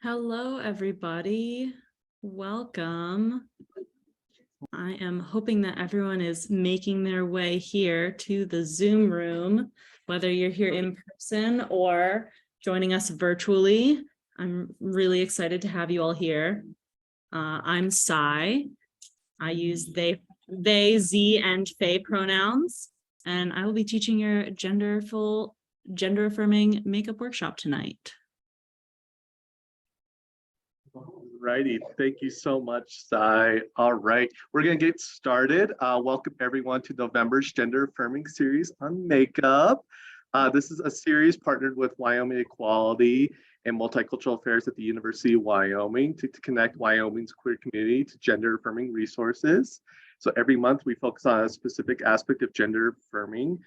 Hello, everybody. Welcome. I am hoping that everyone is making their way here to the Zoom room, whether you're here in person or joining us virtually. I'm really excited to have you all here. I'm Sai. I use they, ze, and they pronouns, and I will be teaching your gender affirming makeup workshop tonight. Alrighty, thank you so much, Sai. All right, we're gonna get started. Welcome everyone to November's Gender Affirming series on makeup. This is a series partnered with Wyoming Equality and Multicultural Affairs at the University of Wyoming to connect Wyoming's queer community to gender affirming resources. So every month we focus on a specific aspect of gender affirming.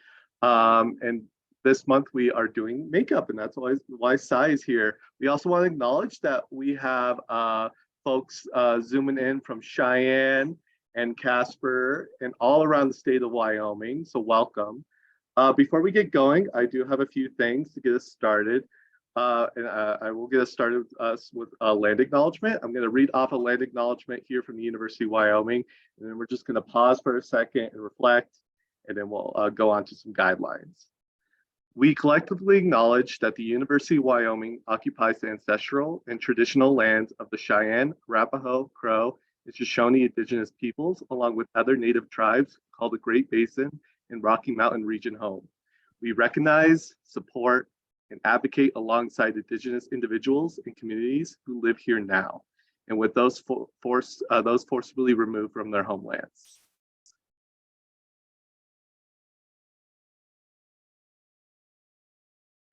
And this month we are doing makeup, and that's why Sai is here. We also want to acknowledge that we have folks zooming in from Cheyenne and Casper and all around the state of Wyoming, so welcome. Before we get going, I do have a few things to get us started. I will get us started with a land acknowledgement. I'm going to read off a land acknowledgement here from the University of Wyoming, and then we're just going to pause for a second and reflect, and then we'll go on to some guidelines. We collectively acknowledge that the University of Wyoming occupies the ancestral and traditional lands of the Cheyenne, Arapaho, Crow, and Shoshone Indigenous peoples, along with other native tribes called the Great Basin and Rocky Mountain region home. We recognize, support, and advocate alongside Indigenous individuals and communities who live here now, and with those forcibly removed from their homelands.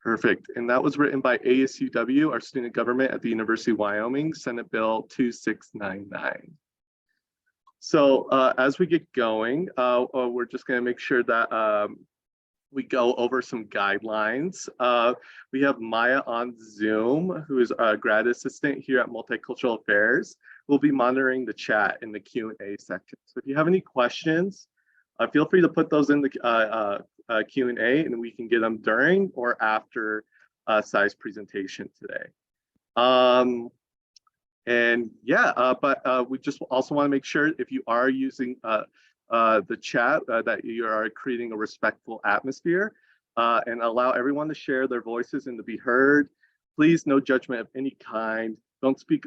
Perfect. And that was written by ASUW, our student government at the University of Wyoming, Senate Bill 2699. So as we get going, we're just going to make sure that we go over some guidelines. We have Maya on Zoom, who is a grad assistant here at Multicultural Affairs. We'll be monitoring the chat in the Q&A section. So if you have any questions, feel free to put those in the Q&A, and we can get them during or after Sai's presentation today. We just also want to make sure if you are using the chat that you are creating a respectful atmosphere and allow everyone to share their voices and to be heard. Please, no judgment of any kind. Don't speak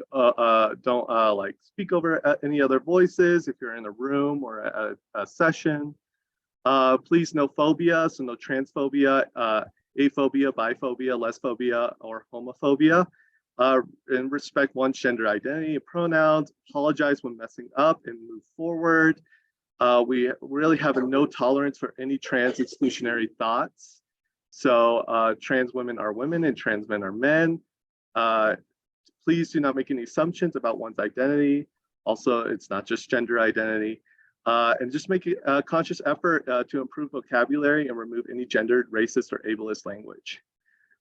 speak over any other voices if you're in a room or a session. Please, no phobia, so no transphobia, aphobia, biphobia, lesphobia, or homophobia. And respect one's gender identity and pronouns. Apologize when messing up and move forward. We really have a no tolerance for any trans exclusionary thoughts. So trans women are women and trans men are men. Please do not make any assumptions about one's identity. Also, it's not just gender identity. And just make a conscious effort to improve vocabulary and remove any gendered, racist, or ableist language.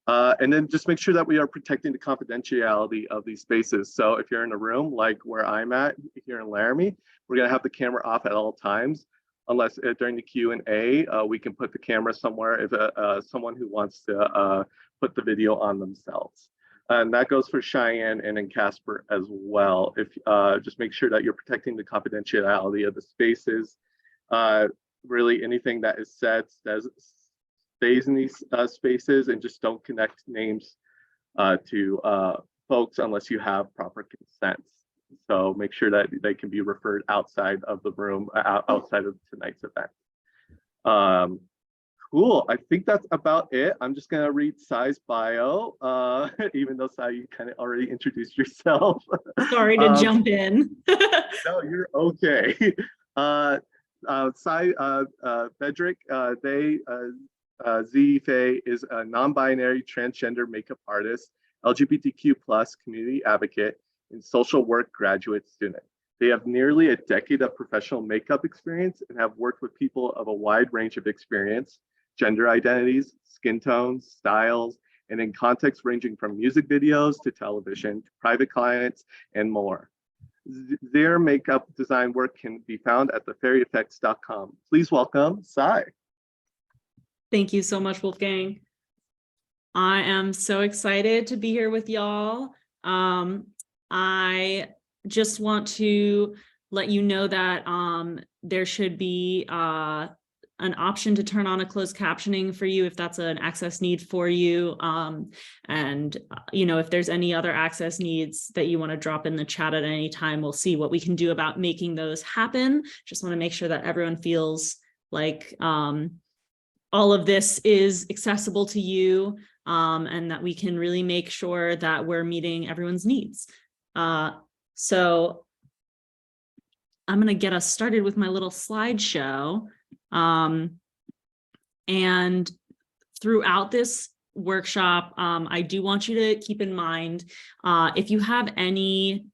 And then just make sure that we are protecting the confidentiality of these spaces. So if you're in a room like where I'm at here in Laramie, we're gonna have the camera off at all times, unless during the Q&A, we can put the camera somewhere if someone who wants to put the video on themselves. And that goes for Cheyenne and in Casper as well. If just make sure that you're protecting the confidentiality of the spaces. Really anything that is said stays in these spaces, and just don't connect names to folks unless you have proper consent. So make sure that they can be referred outside of the room, outside of tonight's event. Cool, I think that's about it. I'm just gonna read Sai's bio, even though Sai, you kind of already introduced yourself. Sorry to jump in. No, you're okay. Sai Bedrick, Zier is a non-binary transgender makeup artist, LGBTQ+ community advocate, and social work graduate student. They have nearly a decade of professional makeup experience and have worked with people of a wide range of experience, gender identities, skin tones, styles, and in contexts ranging from music videos to television, to private clients, and more. Their makeup design work can be found at thefairyeffects.com. Please welcome Sai. Thank you so much, Wolfgang. I am so excited to be here with y'all. I just want to let you know that there should be an option to turn on a closed captioning for you if that's an access need for you. And if there's any other access needs that you want to drop in the chat at any time, we'll see what we can do about making those happen. Just want to make sure that everyone feels like all of this is accessible to you, and that we can really make sure that we're meeting everyone's needs. So I'm going to get us started with my little slideshow. And throughout this workshop, I do want you to keep in mind, if you have any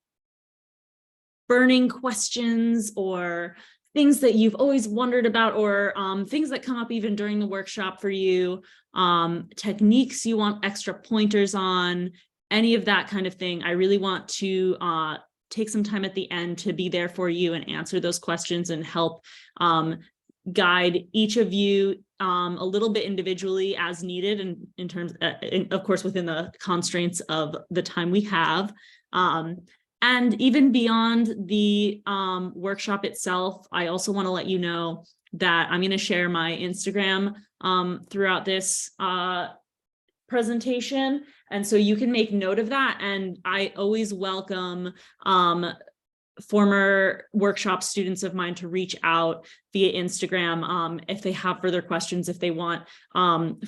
burning questions or things that you've always wondered about, or things that come up even during the workshop for you, techniques you want extra pointers on, any of that kind of thing, I really want to take some time at the end to be there for you and answer those questions and help guide each of you a little bit individually as needed, and in terms, of course, within the constraints of the time we have. And even beyond the workshop itself, I also want to let you know that I'm going to share my Instagram throughout this presentation. And so you can make note of that. And I always welcome former workshop students of mine to reach out via Instagram if they have further questions, if they want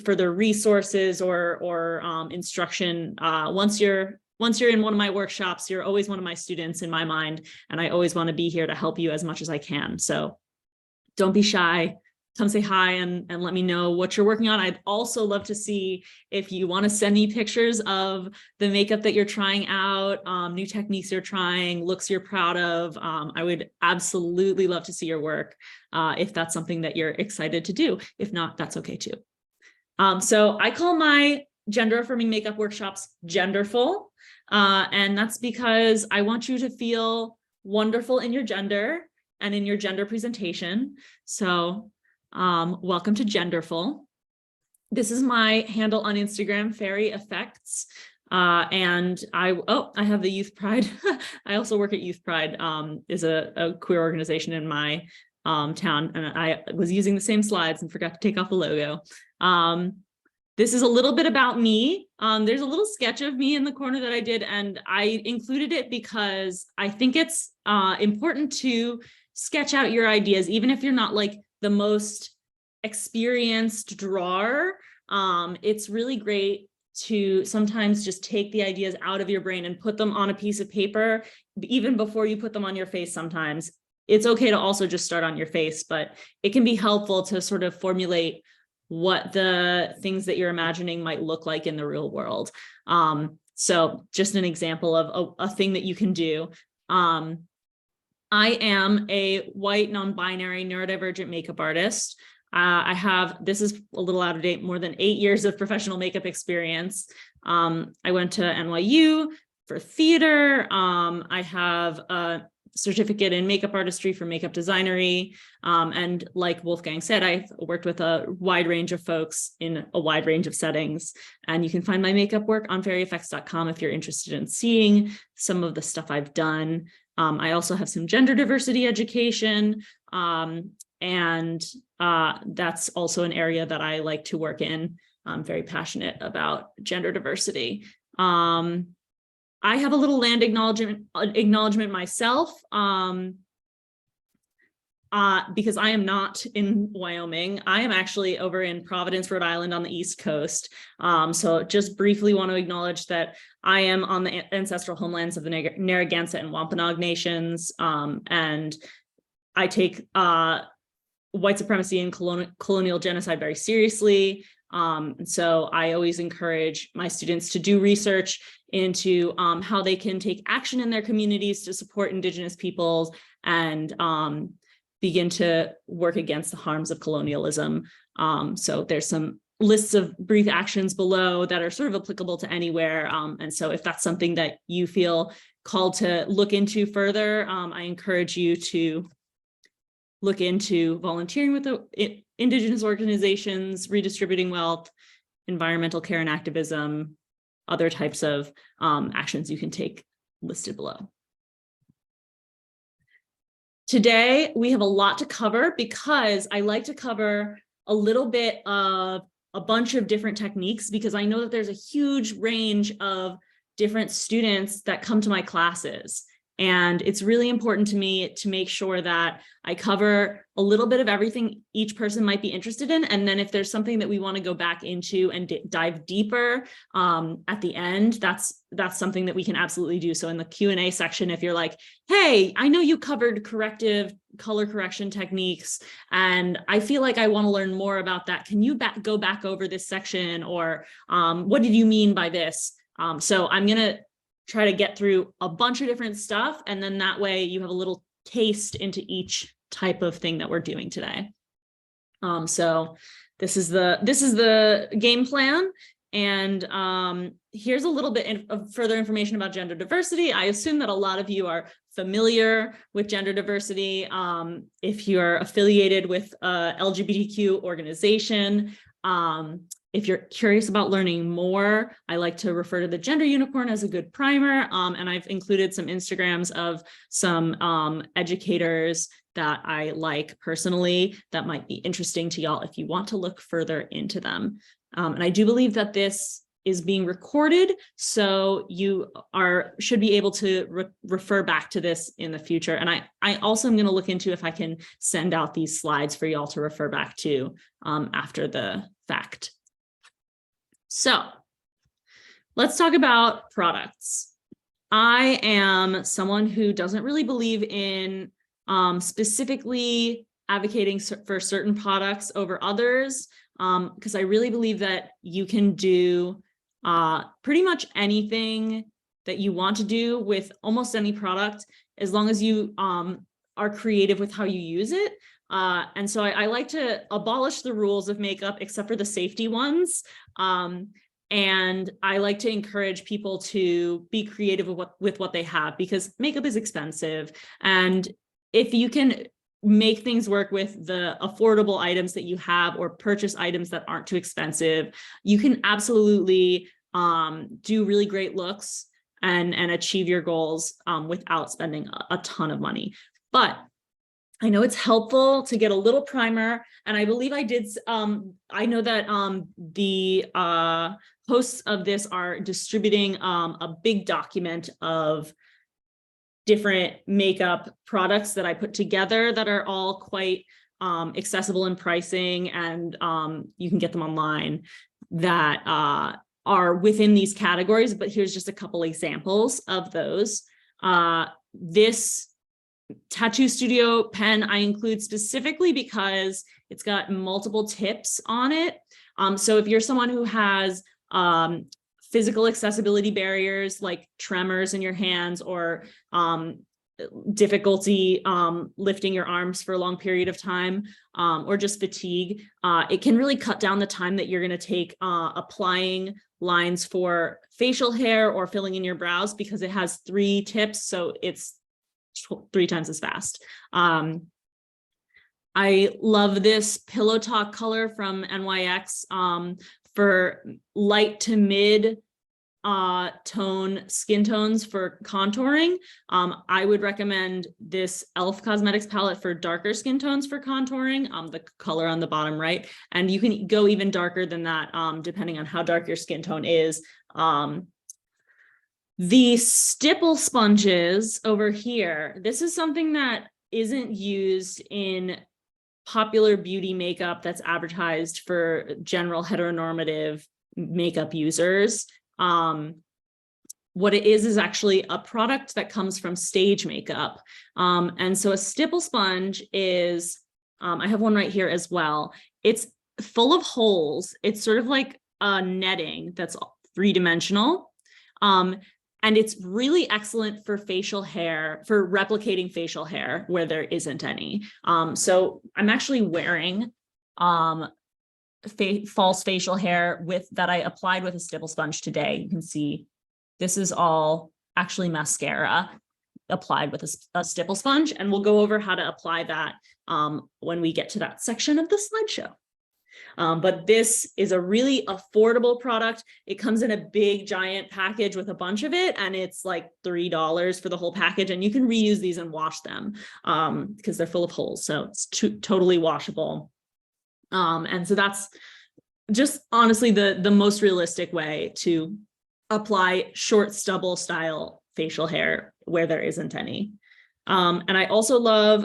further resources or instruction. Once you're in one of my workshops, you're always one of my students in my mind, and I always want to be here to help you as much as I can. So don't be shy. Come say hi and let me know what you're working on. I'd also love to see if you want to send me pictures of the makeup that you're trying out, new techniques you're trying, looks you're proud of. I would absolutely love to see your work if that's something that you're excited to do. If not, that's okay too. So I call my gender affirming makeup workshops genderful. And that's because I want you to feel wonderful in your gender and in your gender presentation. So welcome to Genderful. This is my handle on Instagram, Fairy Effects. And I have the Youth Pride. I also work at Youth Pride, is a queer organization in my town. And I was using the same slides and forgot to take off the logo. This is a little bit about me. There's a little sketch of me in the corner that I did, and I included it because I think it's important to sketch out your ideas, even if you're not like the most experienced drawer. It's really great to sometimes just take the ideas out of your brain and put them on a piece of paper, even before you put them on your face. Sometimes it's okay to also just start on your face, but it can be helpful to sort of formulate what the things that you're imagining might look like in the real world. So just an example of a thing that you can do. I am a white, non-binary, neurodivergent makeup artist. This is a little out of date, more than 8 years of professional makeup experience. I went to NYU for theater. I have a certificate in makeup artistry for makeup designery. And like Wolfgang said, I've worked with a wide range of folks in a wide range of settings. And you can find my makeup work on fairyeffects.com if you're interested in seeing some of the stuff I've done. I also have some gender diversity education, and that's also an area that I like to work in. I'm very passionate about gender diversity. I have a little land acknowledgement myself, because I am not in Wyoming. I am actually over in Providence, Rhode Island on the East Coast. So just briefly want to acknowledge that I am on the ancestral homelands of the Narragansett and Wampanoag nations. And I take white supremacy and colonial genocide very seriously. So I always encourage my students to do research into how they can take action in their communities to support Indigenous peoples and begin to work against the harms of colonialism. So there's some lists of brief actions below that are sort of applicable to anywhere. And so if that's something that you feel called to look into further, I encourage you to look into volunteering with the Indigenous organizations, redistributing wealth, environmental care and activism, other types of actions you can take listed below. Today, we have a lot to cover because I like to cover a little bit of a bunch of different techniques, because I know that there's a huge range of different students that come to my classes. And it's really important to me to make sure that I cover a little bit of everything each person might be interested in. And then if there's something that we want to go back into and dive deeper at the end, that's something that we can absolutely do. So in the Q&A section, if you're like, hey, I know you covered corrective color correction techniques, and I feel like I want to learn more about that. Can you go back over this section? Or what did you mean by this? So I'm going to try to get through a bunch of different stuff. And then that way you have a little taste into each type of thing that we're doing today. So this is the game plan. And here's a little bit of further information about gender diversity. I assume that a lot of you are familiar with gender diversity. If you're affiliated with a LGBTQ organization, if you're curious about learning more, I like to refer to the Gender Unicorn as a good primer. And I've included some Instagrams of some educators that I like personally that might be interesting to y'all if you want to look further into them. And I do believe that this is being recorded, so you should be able to refer back to this in the future. And I also am going to look into if I can send out these slides for y'all to refer back to after the fact. So let's talk about products. I am someone who doesn't really believe in specifically advocating for certain products over others, because I really believe that you can do pretty much anything that you want to do with almost any product, as long as you are creative with how you use it. And so I like to abolish the rules of makeup, except for the safety ones. And I like to encourage people to be creative with what they have, because makeup is expensive. And if you can make things work with the affordable items that you have, or purchase items that aren't too expensive, you can absolutely do really great looks and achieve your goals without spending a ton of money. But I know it's helpful to get a little primer, and I believe I did. I know that the hosts of this are distributing a big document of different makeup products that I put together that are all quite accessible in pricing, and you can get them online, that are within these categories. But here's just a couple examples of those. This Tattoo Studio pen I include specifically because it's got multiple tips on it. So if you're someone who has physical accessibility barriers like tremors in your hands, or difficulty lifting your arms for a long period of time, or just fatigue, it can really cut down the time that you're going to take applying lines for facial hair or filling in your brows, because it has 3 tips, so it's 3 times as fast. I love this Pillow Talk color from NYX for light to mid tone skin tones for contouring. I would recommend this e.l.f. Cosmetics palette for darker skin tones for contouring, the color on the bottom right. And you can go even darker than that, depending on how dark your skin tone is. The stipple sponges over here, this is something that isn't used in popular beauty makeup that's advertised for general heteronormative makeup users. What it is actually a product that comes from Stage Makeup. And so a stipple sponge is, I have one right here as well. It's full of holes. It's sort of like a netting that's 3-dimensional. And it's really excellent for facial hair, for replicating facial hair where there isn't any. So I'm actually wearing false facial hair that I applied with a stipple sponge today. You can see this is all actually mascara applied with a stipple sponge, and we'll go over how to apply that when we get to that section of the slideshow. But this is a really affordable product. It comes in a big giant package with a bunch of it, and it's like $3 for the whole package, and you can reuse these and wash them because they're full of holes, so it's totally washable. And so that's just honestly the most realistic way to apply short stubble style facial hair where there isn't any. And I also love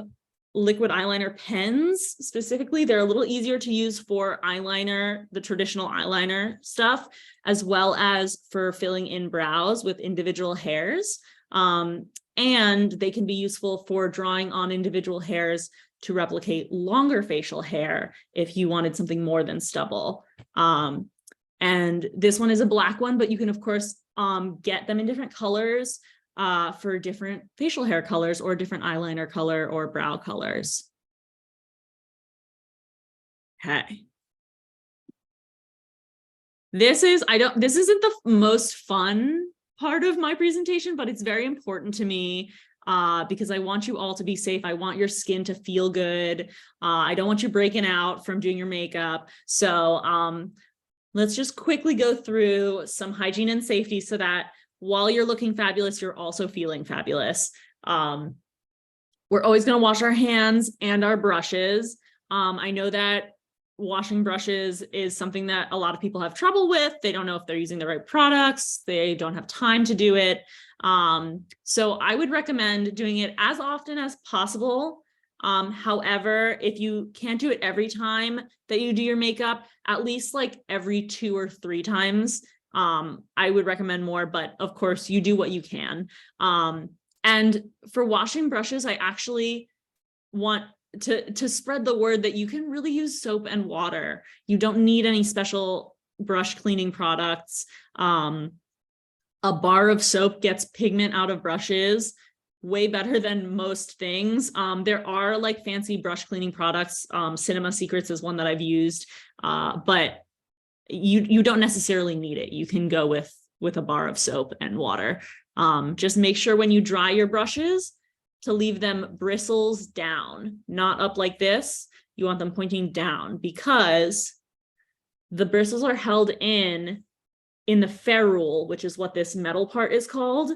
liquid eyeliner pens specifically. They're a little easier to use for eyeliner, the traditional eyeliner stuff, as well as for filling in brows with individual hairs. And they can be useful for drawing on individual hairs to replicate longer facial hair if you wanted something more than stubble. And this one is a black one, but you can of course get them in different colors for different facial hair colors or different eyeliner color or brow colors. Okay. This isn't the most fun part of my presentation, but it's very important to me because I want you all to be safe. I want your skin to feel good. I don't want you breaking out from doing your makeup. So let's just quickly go through some hygiene and safety so that while you're looking fabulous, you're also feeling fabulous. We're always going to wash our hands and our brushes. I know that washing brushes is something that a lot of people have trouble with. They don't know if they're using the right products. They don't have time to do it. So I would recommend doing it as often as possible. However, if you can't do it every time that you do your makeup, at least like every 2 or 3 times, I would recommend more, but of course you do what you can. And for washing brushes, I actually want to spread the word that you can really use soap and water. You don't need any special brush cleaning products. A bar of soap gets pigment out of brushes way better than most things. There are like fancy brush cleaning products. Cinema Secrets is one that I've used, but you don't necessarily need it. You can go with a bar of soap and water. Just make sure when you dry your brushes to leave them bristles down, not up like this. You want them pointing down because the bristles are held in the ferrule, which is what this metal part is called.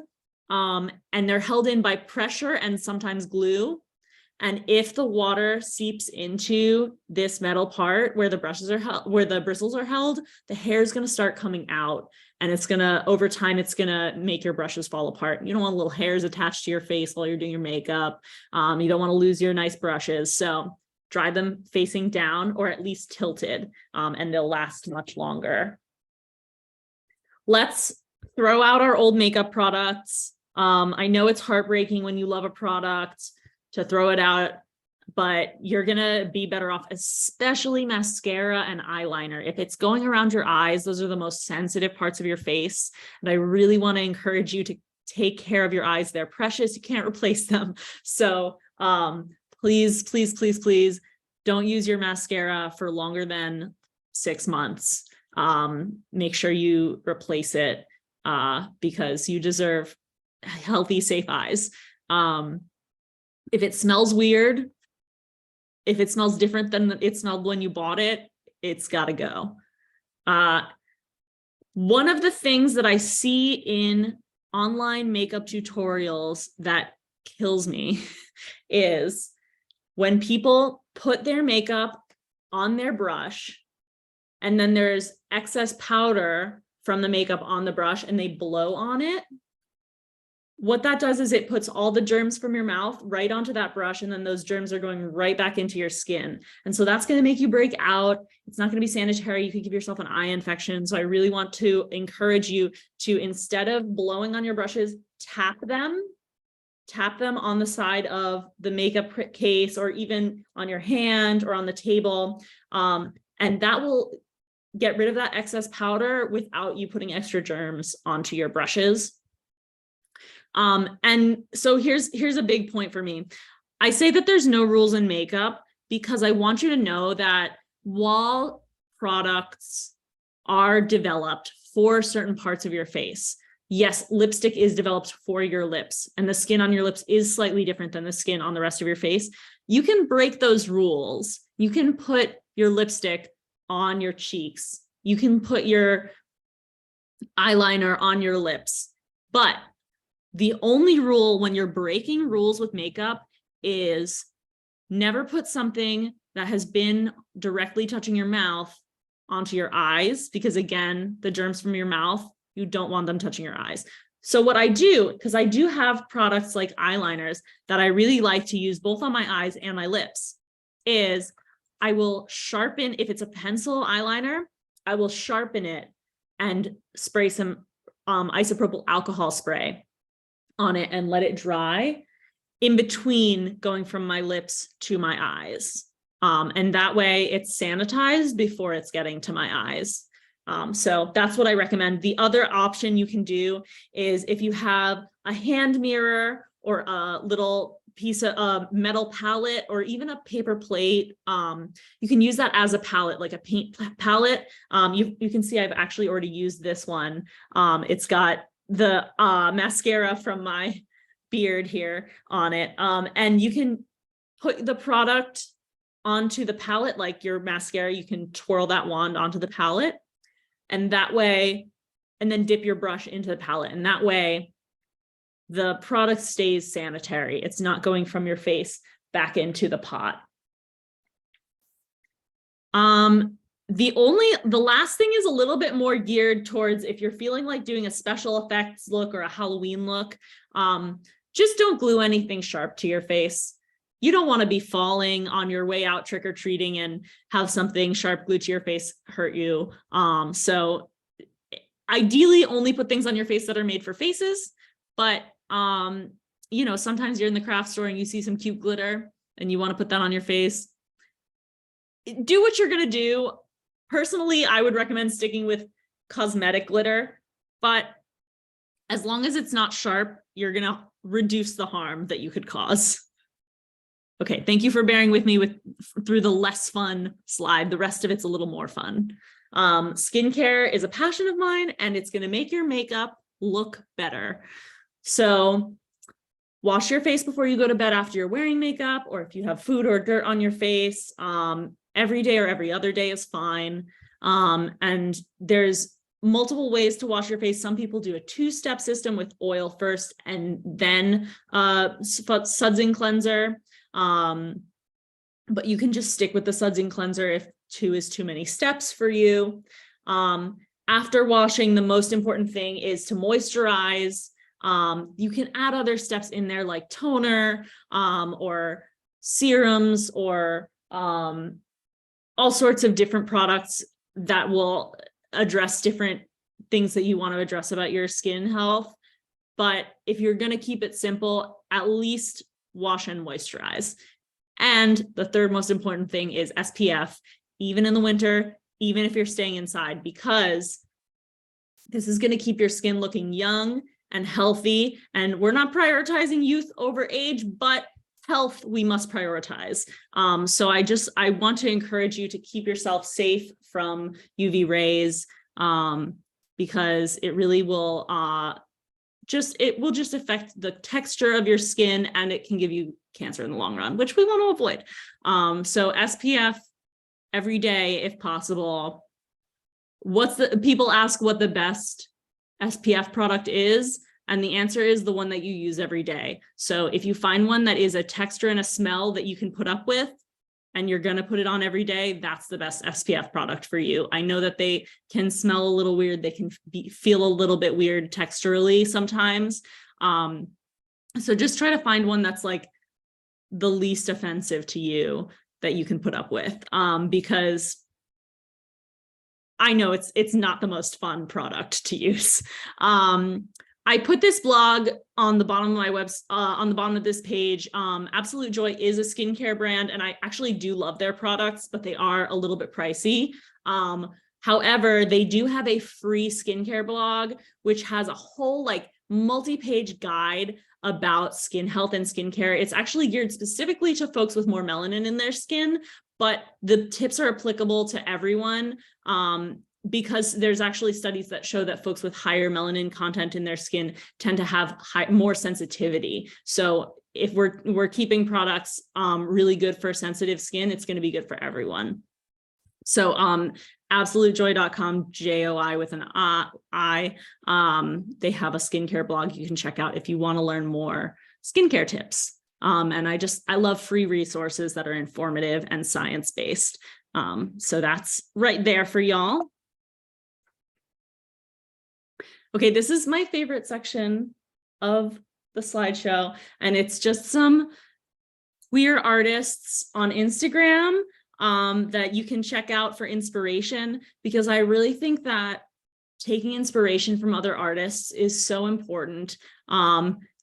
And they're held in by pressure and sometimes glue. And if the water seeps into this metal part where the brushes are where the bristles are held, the hair is going to start coming out, and it's going to, over time, it's going to make your brushes fall apart. You don't want little hairs attached to your face while you're doing your makeup. You don't want to lose your nice brushes. So dry them facing down or at least tilted, and they'll last much longer. Let's throw out our old makeup products. I know it's heartbreaking when you love a product to throw it out, but you're gonna be better off, especially mascara and eyeliner. If it's going around your eyes, those are the most sensitive parts of your face. And I really want to encourage you to take care of your eyes. They're precious. You can't replace them. So please, please, please, please don't use your mascara for longer than 6 months. Make sure you replace it because you deserve healthy, safe eyes. If it smells weird, if it smells different than it smelled when you bought it, it's got to go. One of the things that I see in online makeup tutorials that kills me is when people put their makeup on their brush and then there's excess powder from the makeup on the brush and they blow on it. What that does is it puts all the germs from your mouth right onto that brush, and then those germs are going right back into your skin. And so that's going to make you break out. It's not going to be sanitary. You could give yourself an eye infection. So I really want to encourage you to, instead of blowing on your brushes, tap them on the side of the makeup case or even on your hand or on the table. And that will get rid of that excess powder without you putting extra germs onto your brushes. And so here's a big point for me. I say that there's no rules in makeup because I want you to know that while products are developed for certain parts of your face, yes, lipstick is developed for your lips, and the skin on your lips is slightly different than the skin on the rest of your face. You can break those rules. You can put your lipstick on your cheeks. You can put your eyeliner on your lips, but the only rule when you're breaking rules with makeup is never put something that has been directly touching your mouth onto your eyes, because again, the germs from your mouth, you don't want them touching your eyes. So what I do, because I do have products like eyeliners that I really like to use both on my eyes and my lips, is I will sharpen, if it's a pencil eyeliner, I will sharpen it and spray some isopropyl alcohol spray on it and let it dry in between going from my lips to my eyes. And that way it's sanitized before it's getting to my eyes. So that's what I recommend. The other option you can do is if you have a hand mirror or a little piece of metal palette or even a paper plate, you can use that as a palette, like a paint palette. You can see I've actually already used this one. It's got the mascara from my beard here on it. And you can put the product onto the palette, like your mascara, you can twirl that wand onto the palette, and that way, and then dip your brush into the palette. And that way the product stays sanitary. It's not going from your face back into the pot. The last thing is a little bit more geared towards if you're feeling like doing a special effects look or a Halloween look, just don't glue anything sharp to your face. You don't want to be falling on your way out trick-or-treating and have something sharp glued to your face hurt you. So ideally only put things on your face that are made for faces, but you know, sometimes you're in the craft store and you see some cute glitter and you want to put that on your face. Do what you're going to do. Personally, I would recommend sticking with cosmetic glitter, but as long as it's not sharp, you're going to reduce the harm that you could cause. Okay, thank you for bearing with me through the less fun slide. The rest of it's a little more fun. Skincare is a passion of mine, and it's going to make your makeup look better. So wash your face before you go to bed after you're wearing makeup, or if you have food or dirt on your face, every day or every other day is fine. And there's multiple ways to wash your face. Some people do a 2-step system with oil first and then sudsing cleanser. But you can just stick with the sudsing cleanser if 2 is too many steps for you. After washing, the most important thing is to moisturize. You can add other steps in there like toner, or serums, or all sorts of different products that will address different things that you want to address about your skin health. But if you're going to keep it simple, at least wash and moisturize. And the third most important thing is SPF, even in the winter, even if you're staying inside, because this is going to keep your skin looking young and healthy. And we're not prioritizing youth over age, but health we must prioritize. So I want to encourage you to keep yourself safe from UV rays, because it really will just affect the texture of your skin, and it can give you cancer in the long run, which we want to avoid. So SPF every day if possible. People ask what the best SPF product is, and the answer is the one that you use every day. So if you find one that is a texture and a smell that you can put up with, and you're going to put it on every day, that's the best SPF product for you. I know that they can smell a little weird. They can feel a little bit weird texturally sometimes. So just try to find one that's like the least offensive to you that you can put up with, because I know it's not the most fun product to use. I put this blog on the bottom of my on the bottom of this page. Absolute Joy is a skincare brand, and I actually do love their products, but they are a little bit pricey. However, they do have a free skincare blog, which has a whole like multi-page guide about skin health and skincare. It's actually geared specifically to folks with more melanin in their skin, but the tips are applicable to everyone. Because there's actually studies that show that folks with higher melanin content in their skin tend to have more sensitivity. So if we're keeping products really good for sensitive skin, it's going to be good for everyone. So absolutejoy.com, JOI with an I. They have a skincare blog you can check out if you want to learn more skincare tips. And I love free resources that are informative and science-based. So that's right there for y'all. Okay, this is my favorite section of the slideshow, and it's just some queer artists on Instagram that you can check out for inspiration, because I really think that taking inspiration from other artists is so important.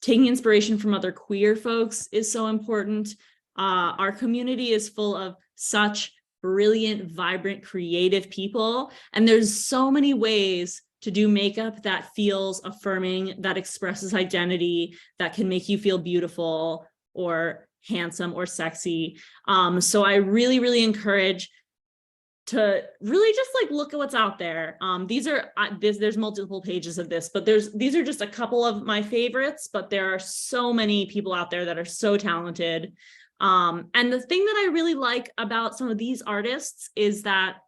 Taking inspiration from other queer folks is so important. Our community is full of such brilliant, vibrant, creative people, and there's so many ways to do makeup that feels affirming, that expresses identity, that can make you feel beautiful or handsome or sexy. So I really, really encourage to really just like look at what's out there. There's multiple pages of this, but these are just a couple of my favorites, but there are so many people out there that are so talented. And the thing that I really like about some of these artists is that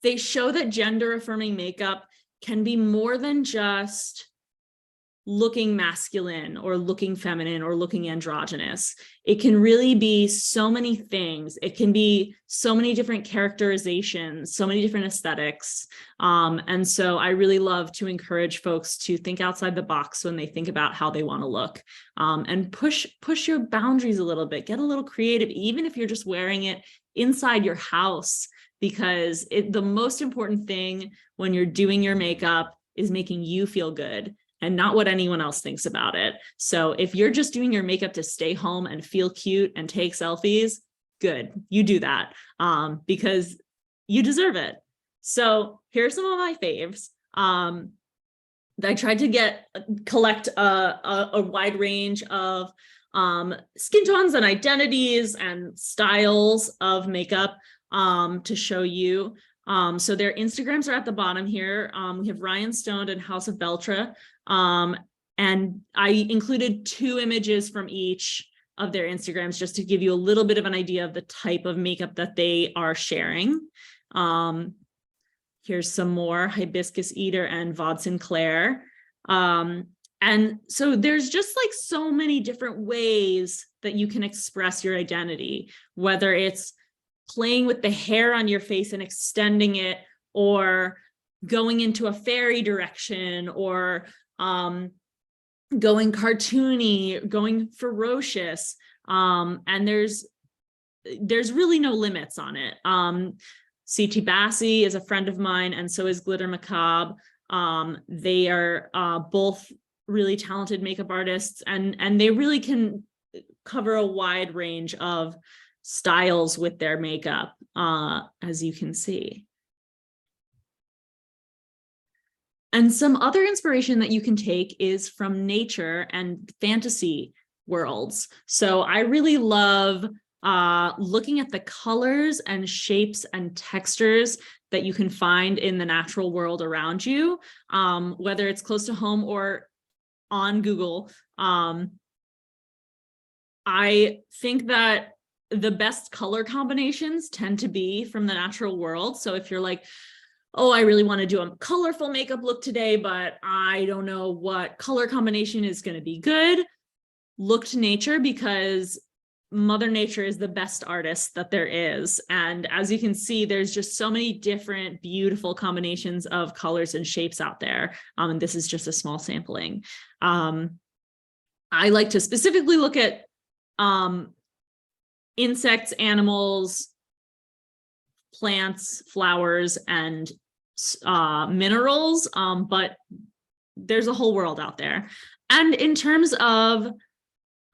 they show that gender affirming makeup can be more than just looking masculine or looking feminine or looking androgynous. It can really be so many things. It can be so many different characterizations, so many different aesthetics. And so I really love to encourage folks to think outside the box when they think about how they want to look, and push your boundaries a little bit, get a little creative, even if you're just wearing it inside your house, because the most important thing when you're doing your makeup is making you feel good and not what anyone else thinks about it. So if you're just doing your makeup to stay home and feel cute and take selfies, good, you do that, because you deserve it. So here's some of my faves. I tried to collect a wide range of skin tones and identities and styles of makeup to show you. So their Instagrams are at the bottom here. We have Ryan Stone and House of Beltra. And I included 2 images from each of their Instagrams just to give you a little bit of an idea of the type of makeup that they are sharing. Here's some more, Hibiscus Eater and Vaude Sinclair. And so there's just like so many different ways that you can express your identity, whether it's playing with the hair on your face and extending it, or going into a fairy direction, or going cartoony, going ferocious. And there's really no limits on it. C.T. Bassi is a friend of mine, and so is Glitter Macabre. They are both really talented makeup artists, and they really can cover a wide range of styles with their makeup, as you can see. And some other inspiration that you can take is from nature and fantasy worlds. So I really love looking at the colors and shapes and textures that you can find in the natural world around you, whether it's close to home or on Google. I think that the best color combinations tend to be from the natural world. So if you're like, oh, I really want to do a colorful makeup look today, but I don't know what color combination is going to be good, look to nature, because Mother Nature is the best artist that there is. And as you can see, there's just so many different beautiful combinations of colors and shapes out there. And this is just a small sampling. I like to specifically look at insects, animals, plants, flowers, and minerals, but there's a whole world out there. And in terms of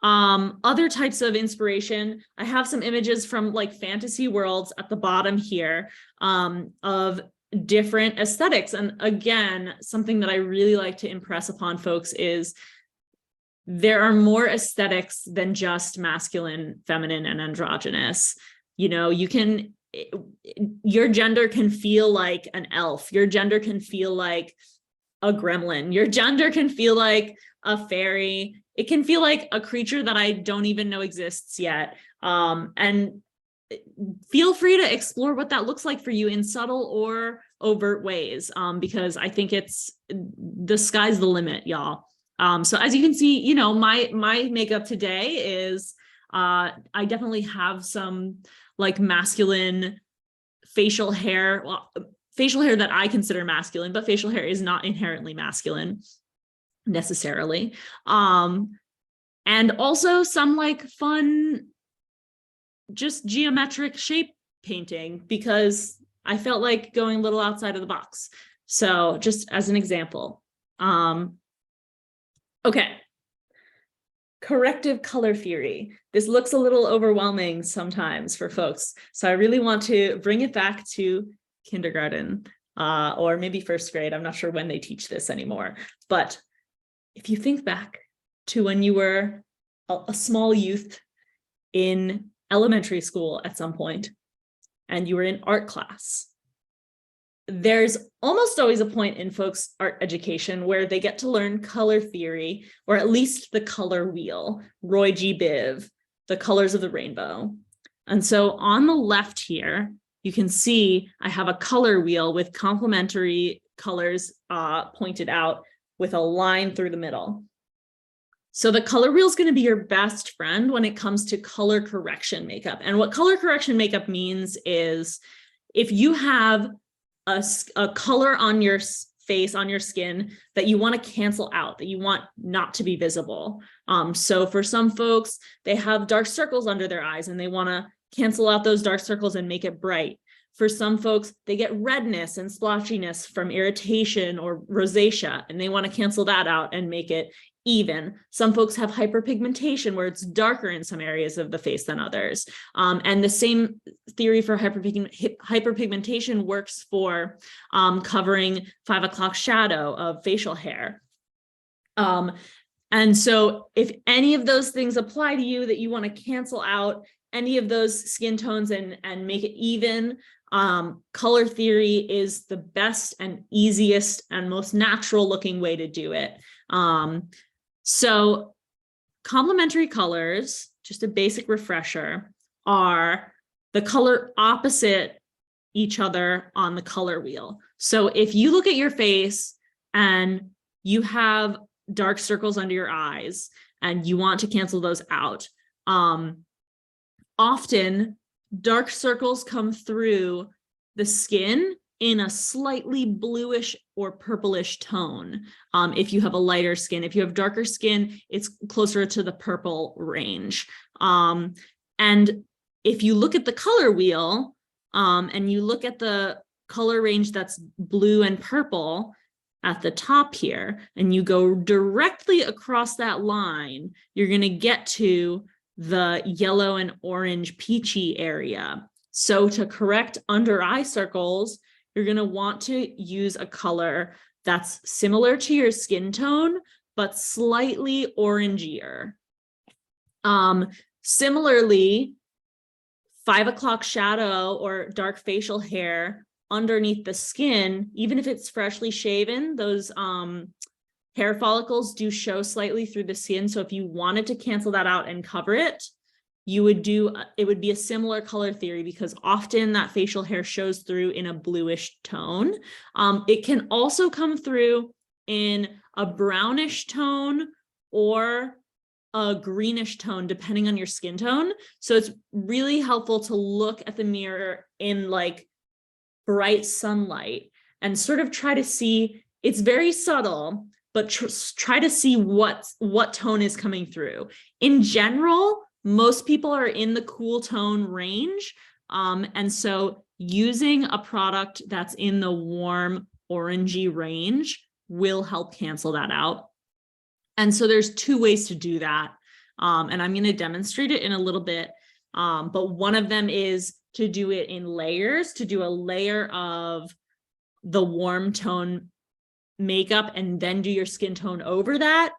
other types of inspiration, I have some images from like fantasy worlds at the bottom here, of different aesthetics. And again, something that I really like to impress upon folks is there are more aesthetics than just masculine, feminine, and androgynous. You know, your gender can feel like an elf. Your gender can feel like a gremlin. Your gender can feel like a fairy. It can feel like a creature that I don't even know exists yet. And feel free to explore what that looks like for you in subtle or overt ways, because I think the sky's the limit, y'all. So as you can see, you know, my makeup today is, I definitely have some like masculine facial hair, facial hair that I consider masculine, but facial hair is not inherently masculine necessarily. And also some like fun, just geometric shape painting, because I felt like going a little outside of the box. So just as an example. Okay. Corrective color theory. This looks a little overwhelming sometimes for folks. So I really want to bring it back to kindergarten, or maybe first grade. I'm not sure when they teach this anymore. But if you think back to when you were a small youth in elementary school at some point, and you were in art class, there's almost always a point in folks' art education where they get to learn color theory, or at least the color wheel, Roy G. Biv, the colors of the rainbow. And so on the left here, you can see I have a color wheel with complementary colors pointed out with a line through the middle. So the color wheel is going to be your best friend when it comes to color correction makeup. And what color correction makeup means is if you have a color on your face, on your skin, that you want to cancel out, that you want not to be visible. So for some folks, they have dark circles under their eyes and they want to cancel out those dark circles and make it bright. For some folks, they get redness and splotchiness from irritation or rosacea, and they want to cancel that out and make it even. Some folks have hyperpigmentation where it's darker in some areas of the face than others. And the same theory for hyperpigmentation works for covering 5 o'clock shadow of facial hair. And so if any of those things apply to you, that you want to cancel out any of those skin tones and make it even, color theory is the best and easiest and most natural looking way to do it. So complementary colors, just a basic refresher, are the color opposite each other on the color wheel. So if you look at your face and you have dark circles under your eyes and you want to cancel those out, often dark circles come through the skin in a slightly bluish or purplish tone. If you have a lighter skin, if you have darker skin, it's closer to the purple range. And if you look at the color wheel, and you look at the color range that's blue and purple at the top here, and you go directly across that line, you're going to get to the yellow and orange peachy area. So to correct under eye circles, you're going to want to use a color that's similar to your skin tone, but slightly orangier. Similarly, 5 o'clock shadow or dark facial hair underneath the skin, even if it's freshly shaven, those hair follicles do show slightly through the skin. So if you wanted to cancel that out and cover it, it would be a similar color theory, because often that facial hair shows through in a bluish tone. It can also come through in a brownish tone or a greenish tone, depending on your skin tone. So it's really helpful to look at the mirror in like bright sunlight and sort of try to see, it's very subtle, but try to see what tone is coming through. In general, most people are in the cool tone range. And so using a product that's in the warm orangey range will help cancel that out. And so there's 2 ways to do that. And I'm going to demonstrate it in a little bit. But one of them is to do it in layers, to do a layer of the warm tone makeup and then do your skin tone over that.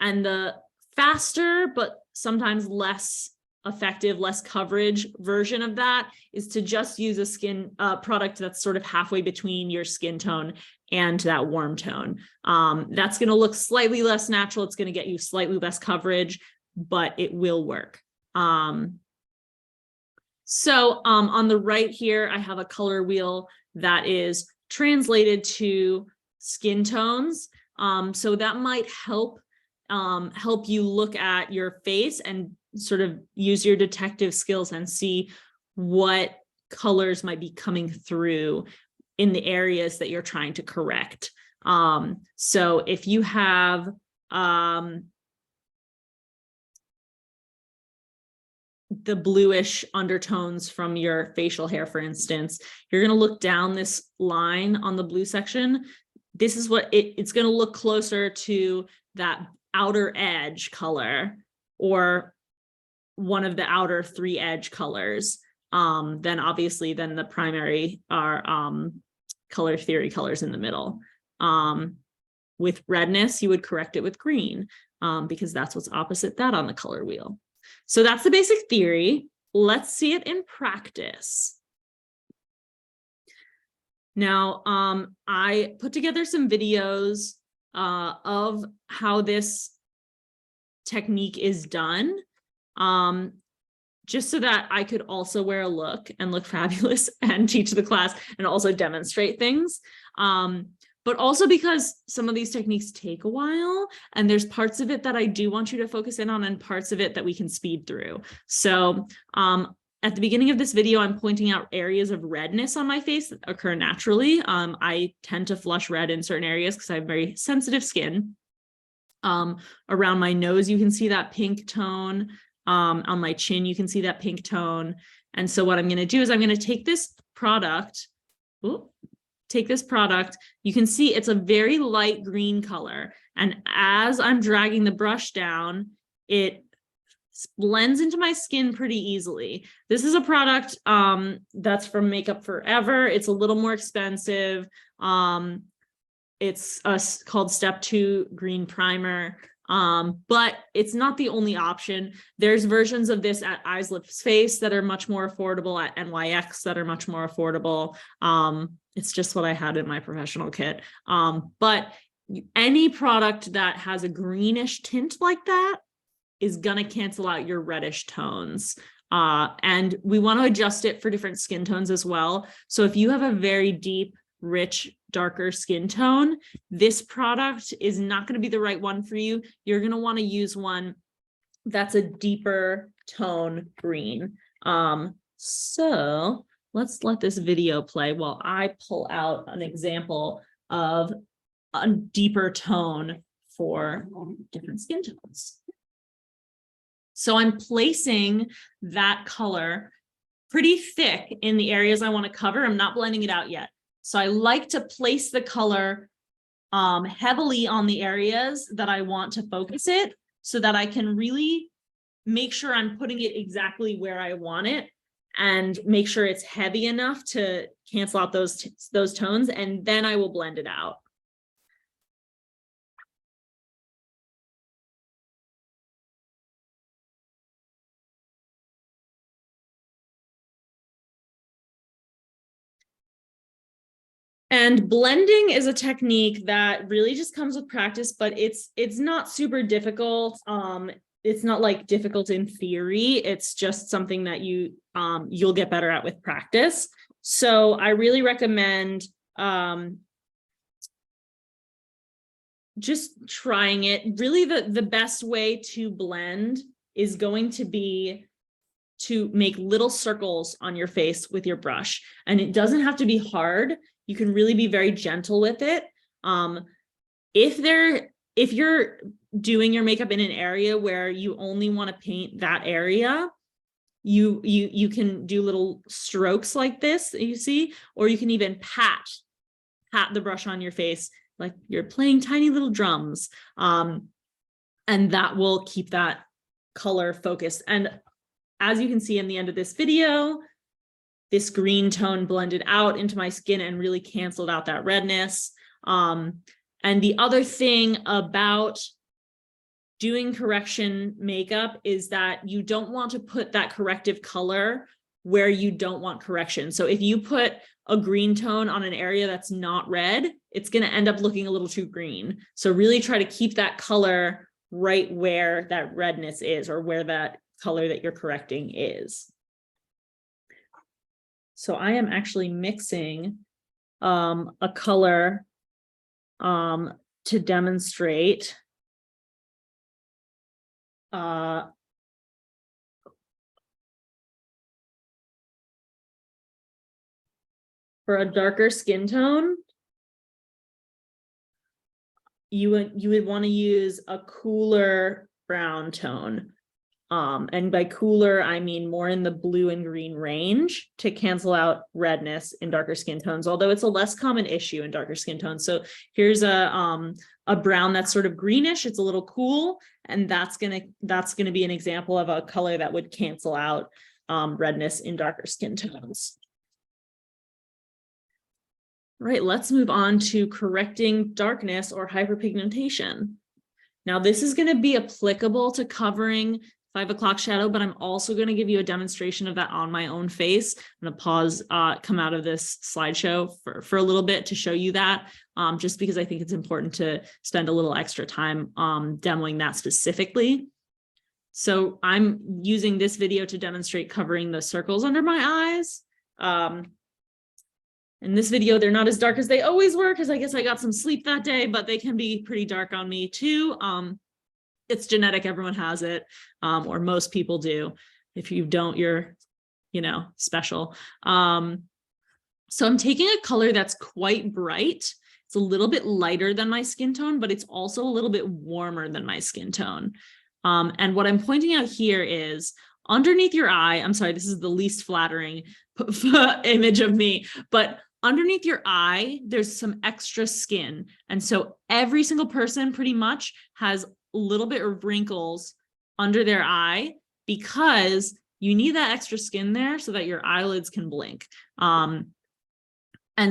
And the faster, but sometimes less effective, less coverage version of that is to just use a skin product that's sort of halfway between your skin tone and that warm tone. That's going to look slightly less natural. It's going to get you slightly less coverage, but it will work. So on the right here, I have a color wheel that is translated to skin tones. So that might help you look at your face and sort of use your detective skills and see what colors might be coming through in the areas that you're trying to correct. So if you have the bluish undertones from your facial hair, for instance, you're going to look down this line on the blue section. This is what it's going to look closer to that outer edge color or one of the outer 3 edge colors. Then obviously then the primary are color theory colors in the middle. With redness, you would correct it with green because that's what's opposite that on the color wheel. So that's the basic theory. Let's see it in practice. Now, I put together some videos of how this technique is done, just so that I could also wear a look and look fabulous and teach the class and also demonstrate things. But also because some of these techniques take a while and there's parts of it that I do want you to focus in on and parts of it that we can speed through. So at the beginning of this video, I'm pointing out areas of redness on my face that occur naturally. I tend to flush red in certain areas because I have very sensitive skin. Around my nose, you can see that pink tone. On my chin, you can see that pink tone. And so what I'm going to do is I'm going to take this product. You can see it's a very light green color. And as I'm dragging the brush down, it blends into my skin pretty easily. This is a product that's from Makeup Forever. It's a little more expensive. It's called Step 2 Green Primer. But it's not the only option. There's versions of this at Eyes Lips Face that are much more affordable, at NYX that are much more affordable. It's just what I had in my professional kit. But any product that has a greenish tint like that is gonna cancel out your reddish tones. And we want to adjust it for different skin tones as well. So if you have a very deep, rich, darker skin tone, this product is not going to be the right one for you. You're going to want to use one that's a deeper tone green. So let's let this video play while I pull out an example of a deeper tone for different skin tones. So I'm placing that color pretty thick in the areas I want to cover. I'm not blending it out yet. So I like to place the color heavily on the areas that I want to focus it so that I can really make sure I'm putting it exactly where I want it and make sure it's heavy enough to cancel out those tones, and then I will blend it out. And blending is a technique that really just comes with practice, but it's not super difficult. It's not like difficult in theory. It's just something that you'll get better at with practice. So I really recommend just trying it. Really, the best way to blend is going to be to make little circles on your face with your brush. And it doesn't have to be hard. You can really be very gentle with it. If you're doing your makeup in an area where you only want to paint that area, you can do little strokes like this that you see, or you can even pat the brush on your face like you're playing tiny little drums. And that will keep that color focused. And as you can see in the end of this video, this green tone blended out into my skin and really canceled out that redness. And the other thing about doing correction makeup is that you don't want to put that corrective color where you don't want correction. So if you put a green tone on an area that's not red, it's going to end up looking a little too green. So really try to keep that color right where that redness is, or where that color that you're correcting is. So I am actually mixing a color to demonstrate for a darker skin tone, you would want to use a cooler brown tone. And by cooler, I mean more in the blue and green range to cancel out redness in darker skin tones, although it's a less common issue in darker skin tones. So here's a brown that's sort of greenish. It's a little cool, and that's gonna be an example of a color that would cancel out redness in darker skin tones. Right, let's move on to correcting darkness or hyperpigmentation. Now, this is going to be applicable to covering 5 o'clock shadow, but I'm also going to give you a demonstration of that on my own face. I'm going to pause, come out of this slideshow for a little bit to show you that, just because I think it's important to spend a little extra time demoing that specifically. So I'm using this video to demonstrate covering the circles under my eyes. In this video, they're not as dark as they always were because I guess I got some sleep that day, but they can be pretty dark on me too. It's genetic, everyone has it, or most people do. If you don't, you're, special. So I'm taking a color that's quite bright. It's a little bit lighter than my skin tone, but it's also a little bit warmer than my skin tone. And what I'm pointing out here is underneath your eye, I'm sorry, this is the least flattering image of me, but underneath your eye, there's some extra skin. And so every single person pretty much has a little bit of wrinkles under their eye because you need that extra skin there so that your eyelids can blink. And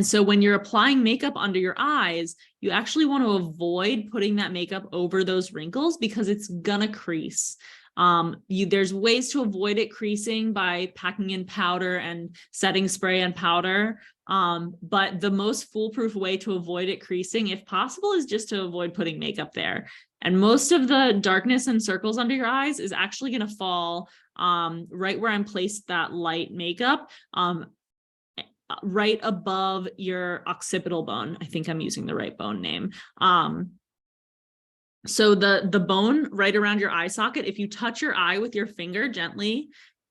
so when you're applying makeup under your eyes, you actually want to avoid putting that makeup over those wrinkles because it's gonna crease. There's ways to avoid it creasing by packing in powder and setting spray and powder. But the most foolproof way to avoid it creasing, if possible, is just to avoid putting makeup there. And most of the darkness and circles under your eyes is actually going to fall right where I'm placed that light makeup, right above your occipital bone. I think I'm using the right bone name. So the bone right around your eye socket, if you touch your eye with your finger gently,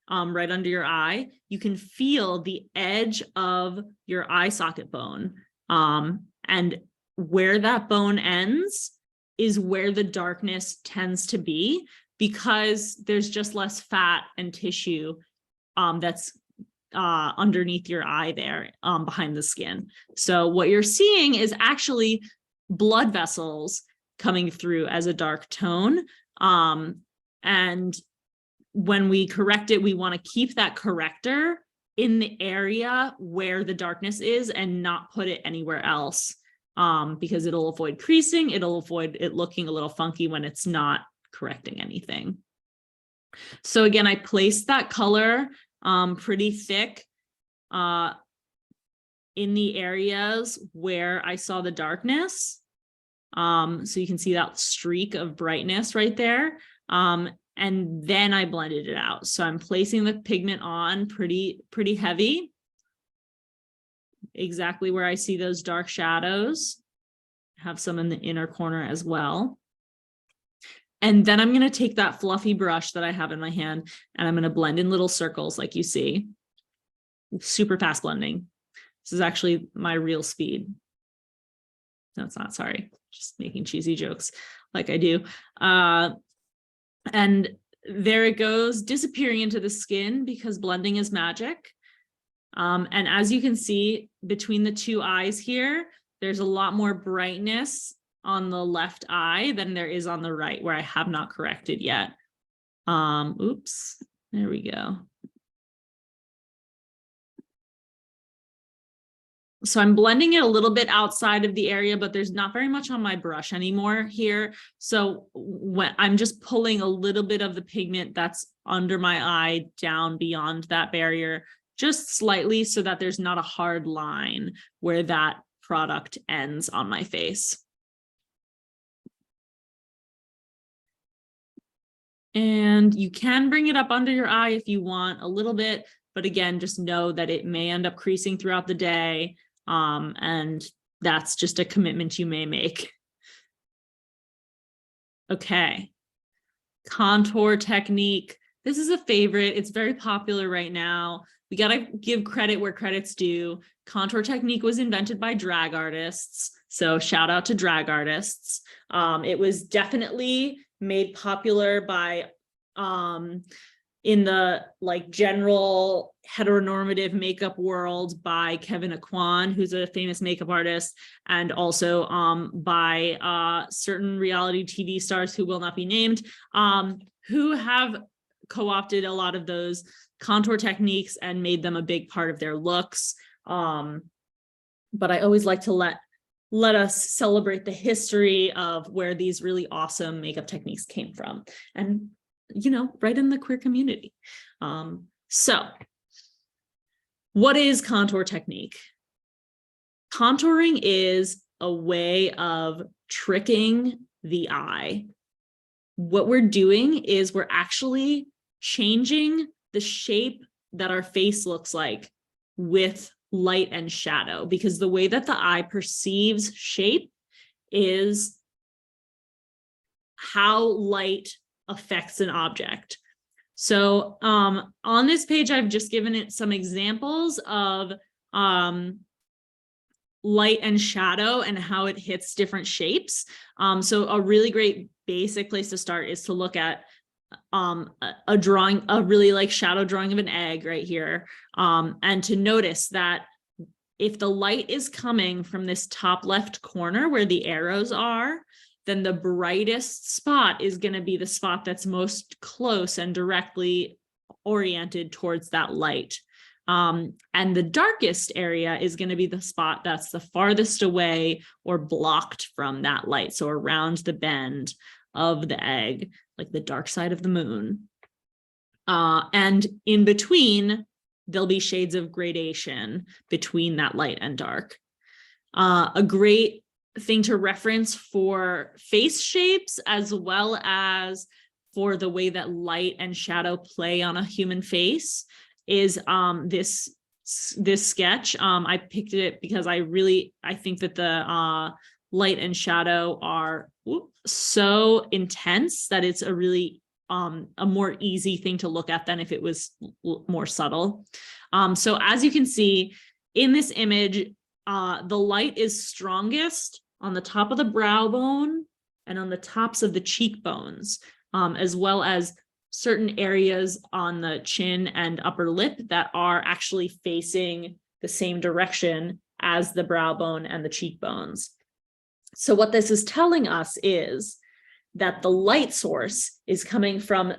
right under your eye, you can feel the edge of your eye socket bone. And where that bone ends is where the darkness tends to be because there's just less fat and tissue that's underneath your eye there, behind the skin. So what you're seeing is actually blood vessels coming through as a dark tone. And when we correct it, we want to keep that corrector in the area where the darkness is and not put it anywhere else, because it'll avoid creasing. It'll avoid it looking a little funky when it's not correcting anything. So again, I placed that color pretty thick in the areas where I saw the darkness. So you can see that streak of brightness right there. And then I blended it out. So I'm placing the pigment on pretty heavy, exactly where I see those dark shadows. Have some in the inner corner as well. And then I'm going to take that fluffy brush that I have in my hand and I'm going to blend in little circles like you see. Super fast blending. This is actually my real speed. No, it's not, sorry. Just making cheesy jokes like I do. And there it goes, disappearing into the skin because blending is magic. And as you can see between the two eyes here, there's a lot more brightness on the left eye than there is on the right where I have not corrected yet. Oops, there we go. So I'm blending it a little bit outside of the area, but there's not very much on my brush anymore here. So when I'm just pulling a little bit of the pigment that's under my eye down beyond that barrier, just slightly so that there's not a hard line where that product ends on my face. And you can bring it up under your eye if you want a little bit. but again, just know that it may end up creasing throughout the day, and that's just a commitment you may make. Okay, contour technique. This is a favorite. It's very popular right now. We got to give credit where credit's due. Contour technique was invented by drag artists. So shout out to drag artists. It was definitely made popular by, in the like general heteronormative makeup world, by Kevin Aquan, who's a famous makeup artist, and also by certain reality TV stars who will not be named, who have co-opted a lot of those contour techniques and made them a big part of their looks. But I always like to let us celebrate the history of where these really awesome makeup techniques came from, and right in the queer community. So what is contour technique? Contouring is a way of tricking the eye. What we're doing is we're actually changing the shape that our face looks like with light and shadow, because the way that the eye perceives shape is how light affects an object. So on this page, I've just given it some examples of light and shadow and how it hits different shapes. So a really great basic place to start is to look at a drawing, a really like shadow drawing of an egg right here, and to notice that if the light is coming from this top left corner where the arrows are, then the brightest spot is going to be the spot that's most close and directly oriented towards that light. And the darkest area is going to be the spot that's the farthest away or blocked from that light. So around the bend of the egg, like the dark side of the moon. And in between, there'll be shades of gradation between that light and dark. A great thing to reference for face shapes, as well as for the way that light and shadow play on a human face, is this sketch. I picked it because I think that the light and shadow are so intense that it's a really a more easy thing to look at than if it was more subtle. So as you can see in this image, the light is strongest on the top of the brow bone and on the tops of the cheekbones, as well as certain areas on the chin and upper lip that are actually facing the same direction as the brow bone and the cheekbones. So what this is telling us is that the light source is coming from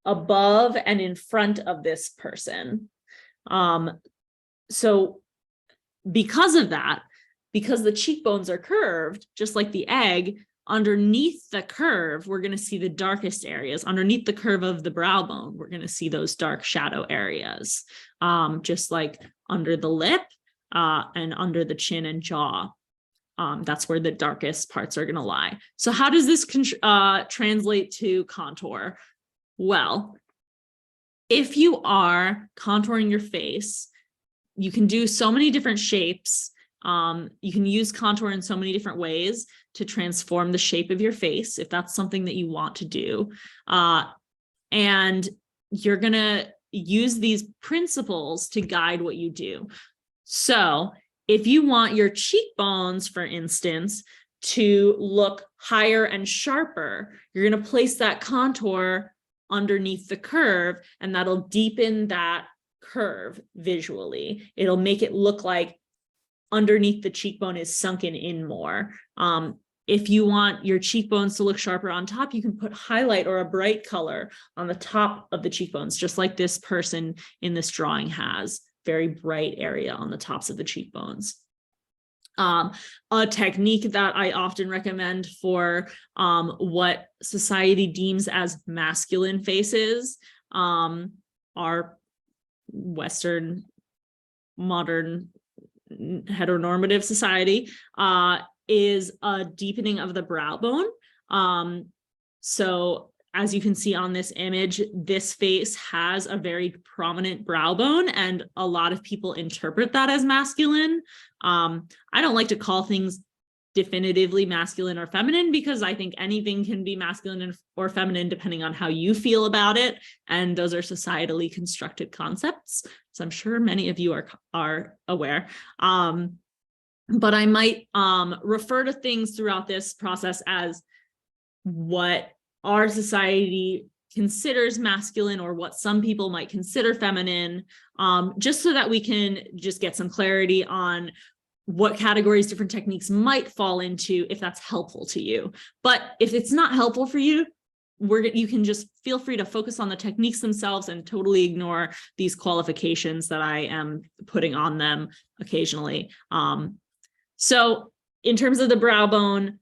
above and in front of this person. So because of that, because the cheekbones are curved, just like the egg, underneath the curve, we're going to see the darkest areas. Underneath the curve of the brow bone, we're going to see those dark shadow areas, just like under the lip and under the chin and jaw. That's where the darkest parts are going to lie. So how does this translate to contour? Well, if you are contouring your face, you can do so many different shapes. You can use contour in so many different ways to transform the shape of your face, if that's something that you want to do. And you're going to use these principles to guide what you do. So if you want your cheekbones, for instance, to look higher and sharper, you're going to place that contour underneath the curve, and that'll deepen that curve visually. It'll make it look like underneath the cheekbone is sunken in more. If you want your cheekbones to look sharper on top, you can put highlight or a bright color on the top of the cheekbones, just like this person in this drawing has. Very bright area on the tops of the cheekbones. A technique that I often recommend for what society deems as masculine faces, our Western modern heteronormative society, is a deepening of the brow bone. So as you can see on this image, this face has a very prominent brow bone, and a lot of people interpret that as masculine. I don't like to call things definitively masculine or feminine, because I think anything can be masculine or feminine depending on how you feel about it. And those are societally constructed concepts. So I'm sure many of you are aware. But I might refer to things throughout this process as what our society considers masculine, or what some people might consider feminine, just so that we can just get some clarity on what categories different techniques might fall into, if that's helpful to you. But if it's not helpful for you, you can just feel free to focus on the techniques themselves and totally ignore these qualifications that I am putting on them occasionally. So in terms of the brow bone,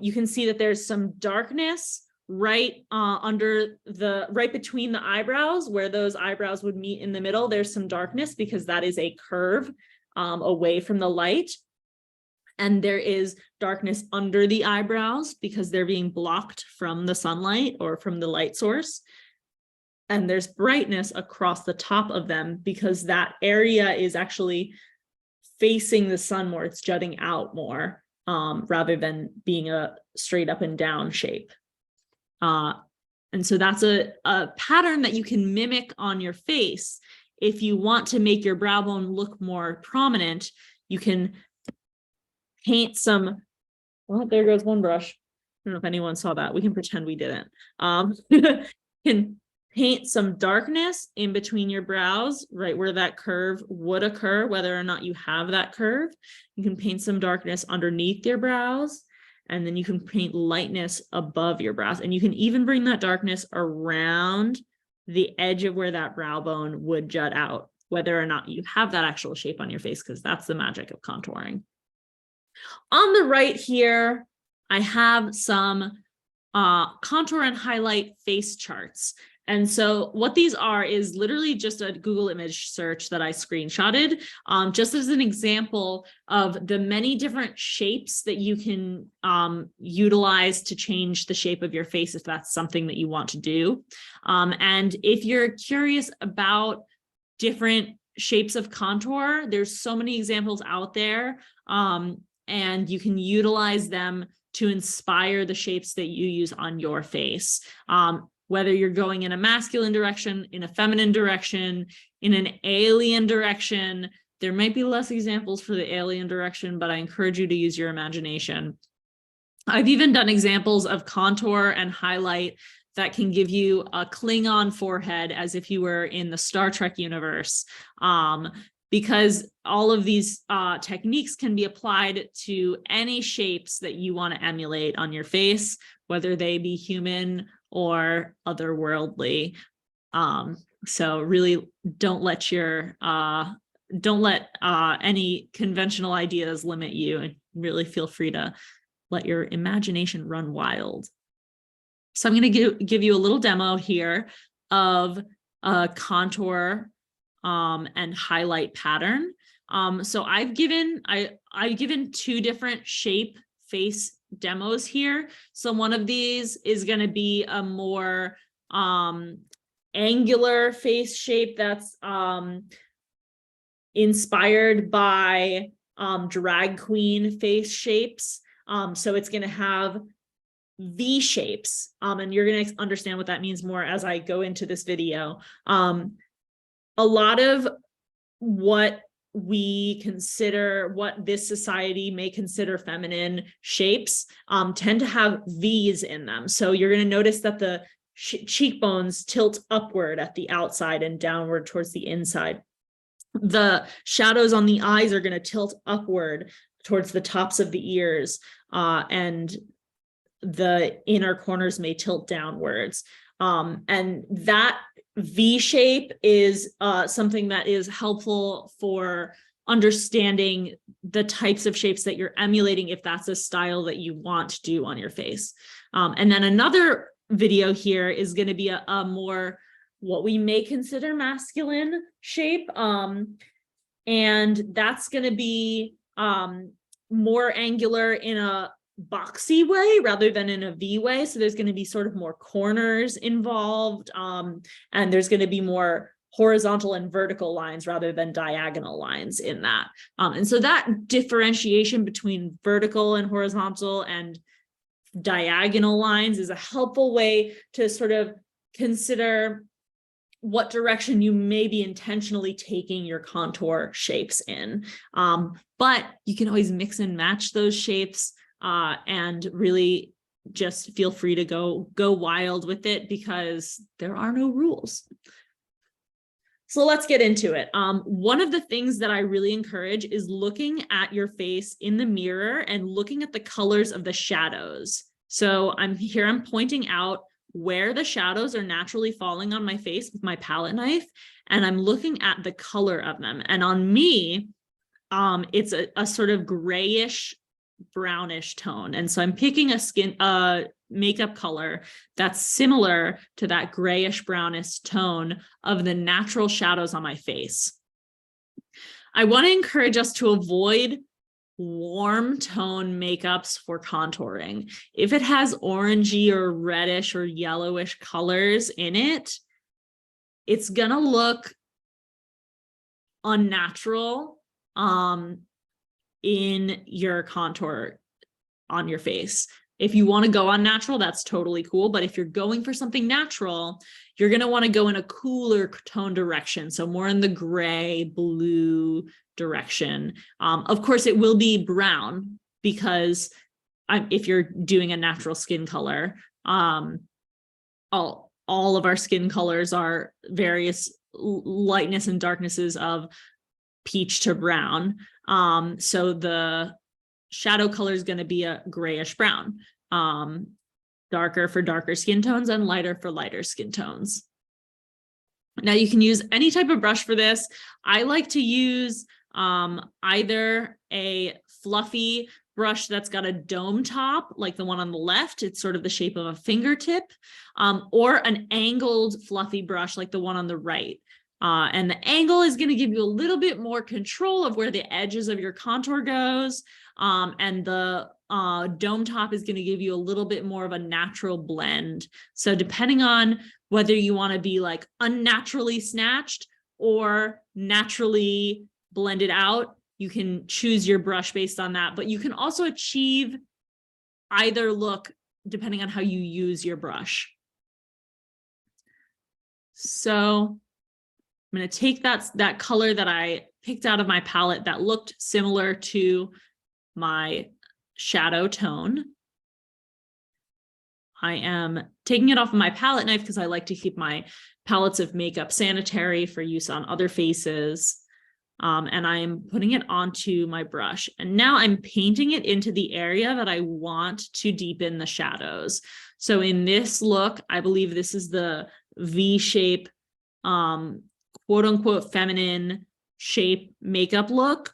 you can see that there's some darkness right right between the eyebrows, where those eyebrows would meet in the middle. There's some darkness because that is a curve away from the light. And there is darkness under the eyebrows because they're being blocked from the sunlight or from the light source. And there's brightness across the top of them because that area is actually facing the sun more. It's jutting out more rather than being a straight up and down shape. And so that's a pattern that you can mimic on your face. If you want to make your brow bone look more prominent, you can paint some, well, there goes one brush. I don't know if anyone saw that. We can pretend we didn't. Can paint some darkness in between your brows, right where that curve would occur, whether or not you have that curve. You can paint some darkness underneath your brows, and then you can paint lightness above your brows. And you can even bring that darkness around the edge of where that brow bone would jut out, whether or not you have that actual shape on your face, because that's the magic of contouring. On the right here, I have some contour and highlight face charts. And so what these are is literally just a Google image search that I screenshotted, just as an example of the many different shapes that you can utilize to change the shape of your face, if that's something that you want to do. And if you're curious about different shapes of contour, there's so many examples out there, and you can utilize them to inspire the shapes that you use on your face. Whether you're going in a masculine direction, in a feminine direction, in an alien direction. There might be less examples for the alien direction, but I encourage you to use your imagination. I've even done examples of contour and highlight that can give you a Klingon forehead as if you were in the Star Trek universe, because all of these techniques can be applied to any shapes that you want to emulate on your face, whether they be human or otherworldly. So really don't let any conventional ideas limit you, and really feel free to let your imagination run wild. So I'm going to give you a little demo here of a contour and highlight pattern. So I've given two different shape face demos here. So one of these is going to be a more angular face shape that's inspired by drag queen face shapes. So it's going to have V shapes, and you're going to understand what that means more as I go into this video. A lot of what we consider, what this society may consider feminine shapes, tend to have V's in them. So you're going to notice that the cheekbones tilt upward at the outside and downward towards the inside. The shadows on the eyes are going to tilt upward towards the tops of the ears, and the inner corners may tilt downwards. And that V shape is something that is helpful for understanding the types of shapes that you're emulating, if that's a style that you want to do on your face. And then another video here is going to be a more what we may consider masculine shape. And that's going to be more angular in a boxy way rather than in a V way. So there's going to be sort of more corners involved, and there's going to be more horizontal and vertical lines rather than diagonal lines in that. And so that differentiation between vertical and horizontal and diagonal lines is a helpful way to sort of consider what direction you may be intentionally taking your contour shapes in. But you can always mix and match those shapes, and really just feel free to go wild with it, because there are no rules. So let's get into it. One of the things that I really encourage is looking at your face in the mirror and looking at the colors of the shadows. So I'm pointing out where the shadows are naturally falling on my face with my palette knife, and I'm looking at the color of them. And on me, it's a sort of grayish, brownish tone. And so I'm picking a makeup color that's similar to that grayish brownish tone of the natural shadows on my face. I want to encourage us to avoid warm tone makeups for contouring. If it has orangey or reddish or yellowish colors in it, it's gonna look unnatural in your contour on your face. If you want to go unnatural, that's totally cool. But if you're going for something natural, you're going to want to go in a cooler tone direction. So more in the gray, blue direction. Of course, it will be brown, because if you're doing a natural skin color, all of our skin colors are various lightness and darknesses of peach to brown. So the shadow color is going to be a grayish brown, darker for darker skin tones and lighter for lighter skin tones. Now you can use any type of brush for this. I like to use either a fluffy brush that's got a dome top, like the one on the left, it's sort of the shape of a fingertip, or an angled fluffy brush like the one on the right. And the angle is going to give you a little bit more control of where the edges of your contour goes. And the dome top is going to give you a little bit more of a natural blend. So depending on whether you want to be like unnaturally snatched or naturally blended out, you can choose your brush based on that. But you can also achieve either look depending on how you use your brush. So I'm going to take that color that I picked out of my palette that looked similar to my shadow tone. I am taking it off of my palette knife because I like to keep my palettes of makeup sanitary for use on other faces. And I'm putting it onto my brush. And now I'm painting it into the area that I want to deepen the shadows. So in this look, I believe this is the V-shape, quote unquote, feminine shape makeup look.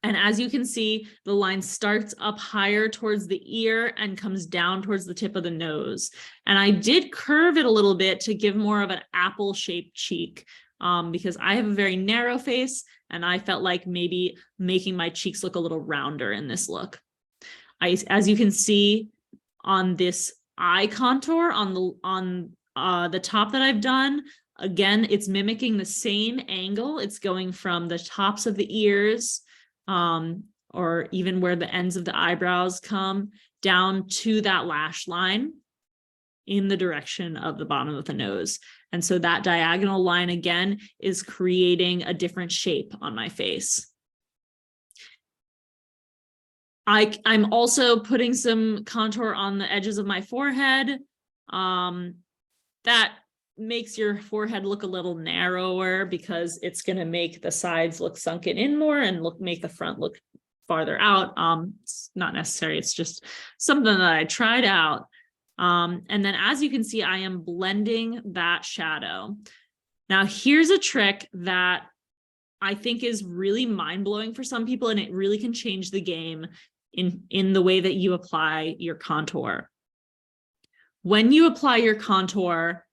And as you can see, the line starts up higher towards the ear and comes down towards the tip of the nose. And I did curve it a little bit to give more of an apple-shaped cheek, because I have a very narrow face and I felt like maybe making my cheeks look a little rounder in this look. As you can see on this eye contour on the top that I've done, again, it's mimicking the same angle. It's going from the tops of the ears, or even where the ends of the eyebrows come down to that lash line in the direction of the bottom of the nose. And so that diagonal line again is creating a different shape on my face. I'm also putting some contour on the edges of my forehead. That makes your forehead look a little narrower because it's going to make the sides look sunken in more and make the front look farther out. It's not necessary. It's just something that I tried out. And then as you can see, I am blending that shadow. Now here's a trick that I think is really mind-blowing for some people, and it really can change the game in the way that you apply your contour. When you apply your contour,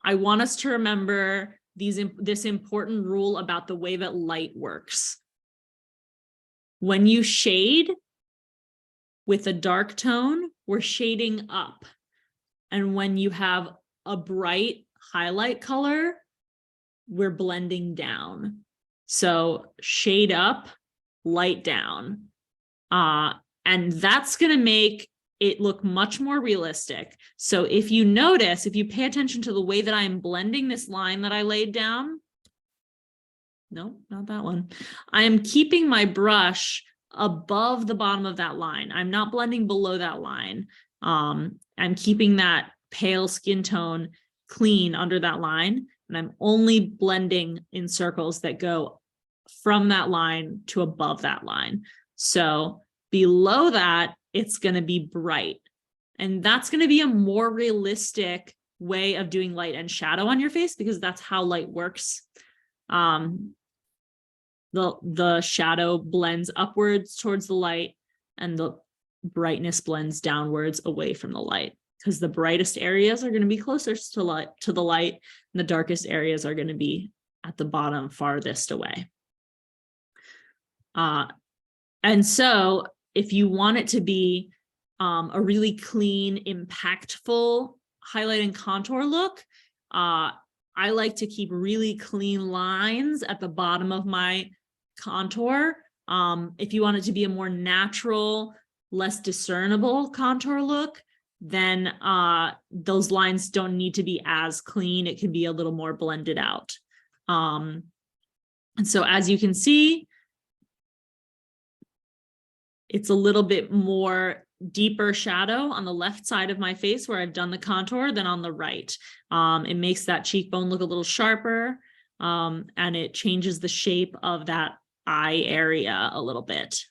I want us to remember this important rule about the way that light works. When you shade, With a dark tone, we're shading up. And when you have a bright highlight color, we're blending down. So shade up, light down. And that's going to make it look much more realistic. So if you notice, if you pay attention to the way that I'm blending this line that I laid down, no, not that one. I am keeping my brush above the bottom of that line. I'm not blending below that line. I'm keeping that pale skin tone clean under that line, and I'm only blending in circles that go from that line to above that line. So below that, it's going to be bright. And that's going to be a more realistic way of doing light and shadow on your face, because that's how light works. The shadow blends upwards towards the light, and the brightness blends downwards away from the light, because the brightest areas are going to be closest to the light, and the darkest areas are going to be at the bottom farthest away. And so if you want it to be a really clean, impactful highlight and contour look, I like to keep really clean lines at the bottom of my contour. If you want it to be a more natural, less discernible contour look, then those lines don't need to be as clean. It can be a little more blended out. And so as you can see, it's a little bit more deeper shadow on the left side of my face where I've done the contour than on the right. It makes that cheekbone look a little sharper, and it changes the shape of that eye area a little bit.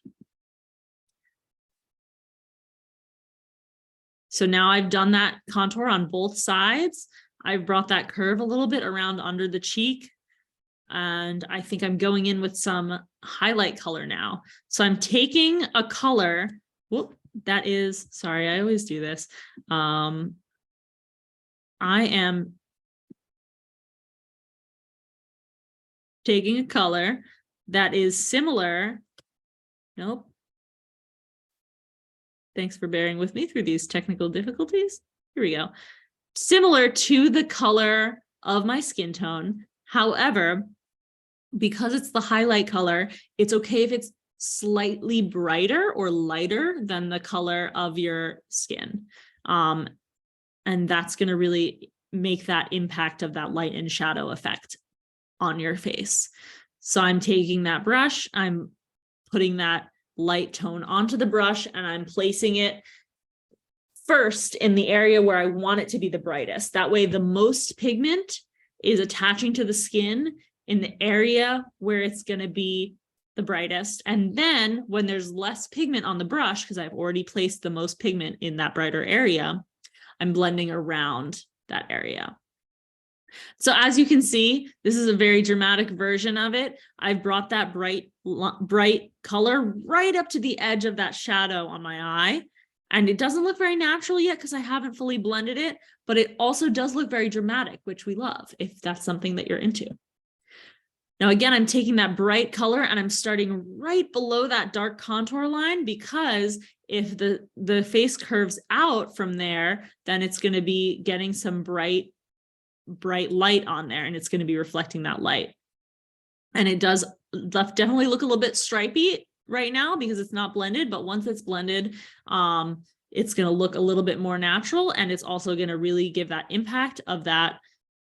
So now I've done that contour on both sides. I've brought that curve a little bit around under the cheek, and I think I'm going in with some highlight color now. So I'm taking a color, that is, sorry, I always do this. I am taking a color that is similar. Nope. Thanks for bearing with me through these technical difficulties. Here we go. Similar to the color of my skin tone. However, because it's the highlight color, it's okay if it's slightly brighter or lighter than the color of your skin. And that's going to really make that impact of that light and shadow effect on your face. So I'm taking that brush, I'm putting that light tone onto the brush, and I'm placing it first in the area where I want it to be the brightest. That way, the most pigment is attaching to the skin in the area where it's going to be the brightest. And then when there's less pigment on the brush, because I've already placed the most pigment in that brighter area, I'm blending around that area. So as you can see, this is a very dramatic version of it. I've brought that bright color right up to the edge of that shadow on my eye. And it doesn't look very natural yet because I haven't fully blended it, but it also does look very dramatic, which we love if that's something that you're into. Now, again, I'm taking that bright color and I'm starting right below that dark contour line, because if the face curves out from there, then it's going to be getting some bright light on there, and it's going to be reflecting that light. And it does definitely look a little bit stripy right now because it's not blended, but once it's blended, it's going to look a little bit more natural, and it's also going to really give that impact of that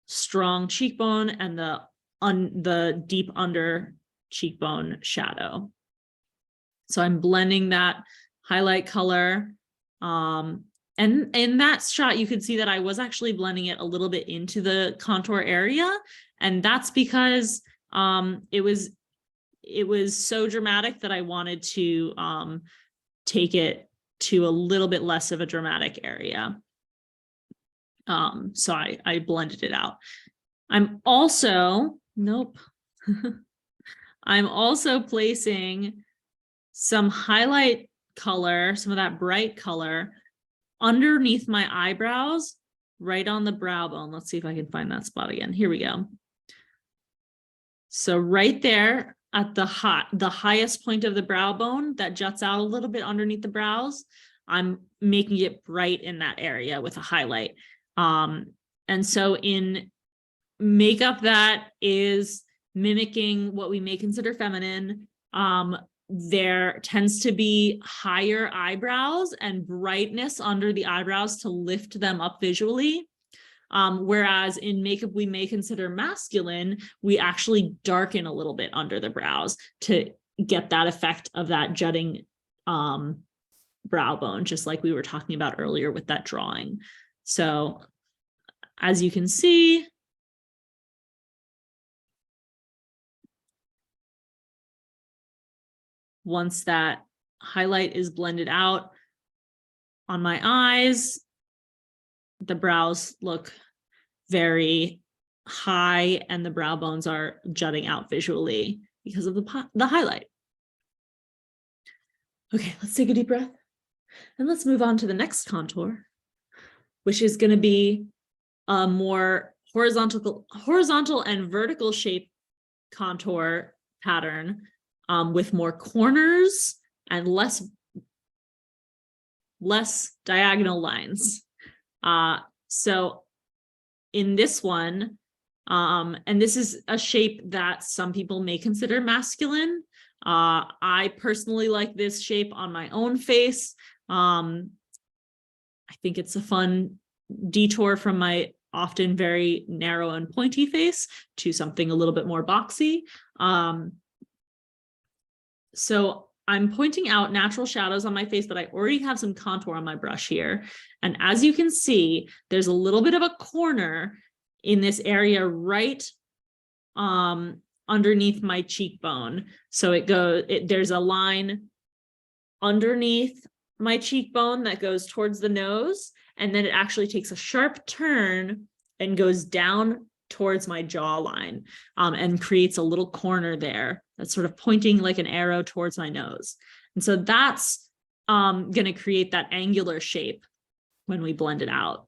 strong cheekbone and the deep under cheekbone shadow. So I'm blending that highlight color. And in that shot, you could see that I was actually blending it a little bit into the contour area. And that's because it was so dramatic that I wanted to take it to a little bit less of a dramatic area. So I blended it out. I'm also placing some highlight color, some of that bright color underneath my eyebrows, right on the brow bone. Let's see if I can find that spot again. Here we go. So right there, at the highest point of the brow bone that juts out a little bit underneath the brows, I'm making it bright in that area with a highlight. And so in makeup that is mimicking what we may consider feminine, there tends to be higher eyebrows and brightness under the eyebrows to lift them up visually. Whereas in makeup we may consider masculine, we actually darken a little bit under the brows to get that effect of that jutting brow bone, just like we were talking about earlier with that drawing. So as you can see, once that highlight is blended out on my eyes, the brows look very high and the brow bones are jutting out visually because of the highlight. Okay, let's take a deep breath and let's move on to the next contour, which is going to be a more horizontal and vertical shape contour pattern with more corners and less diagonal lines. So in this one, and this is a shape that some people may consider masculine. I personally like this shape on my own face. I think it's a fun detour from my often very narrow and pointy face to something a little bit more boxy. So I'm pointing out natural shadows on my face, but I already have some contour on my brush here. And as you can see, there's a little bit of a corner in this area right underneath my cheekbone. So there's a line underneath my cheekbone that goes towards the nose, and then it actually takes a sharp turn and goes down towards my jawline and creates a little corner there that's sort of pointing like an arrow towards my nose. And so that's going to create that angular shape when we blend it out.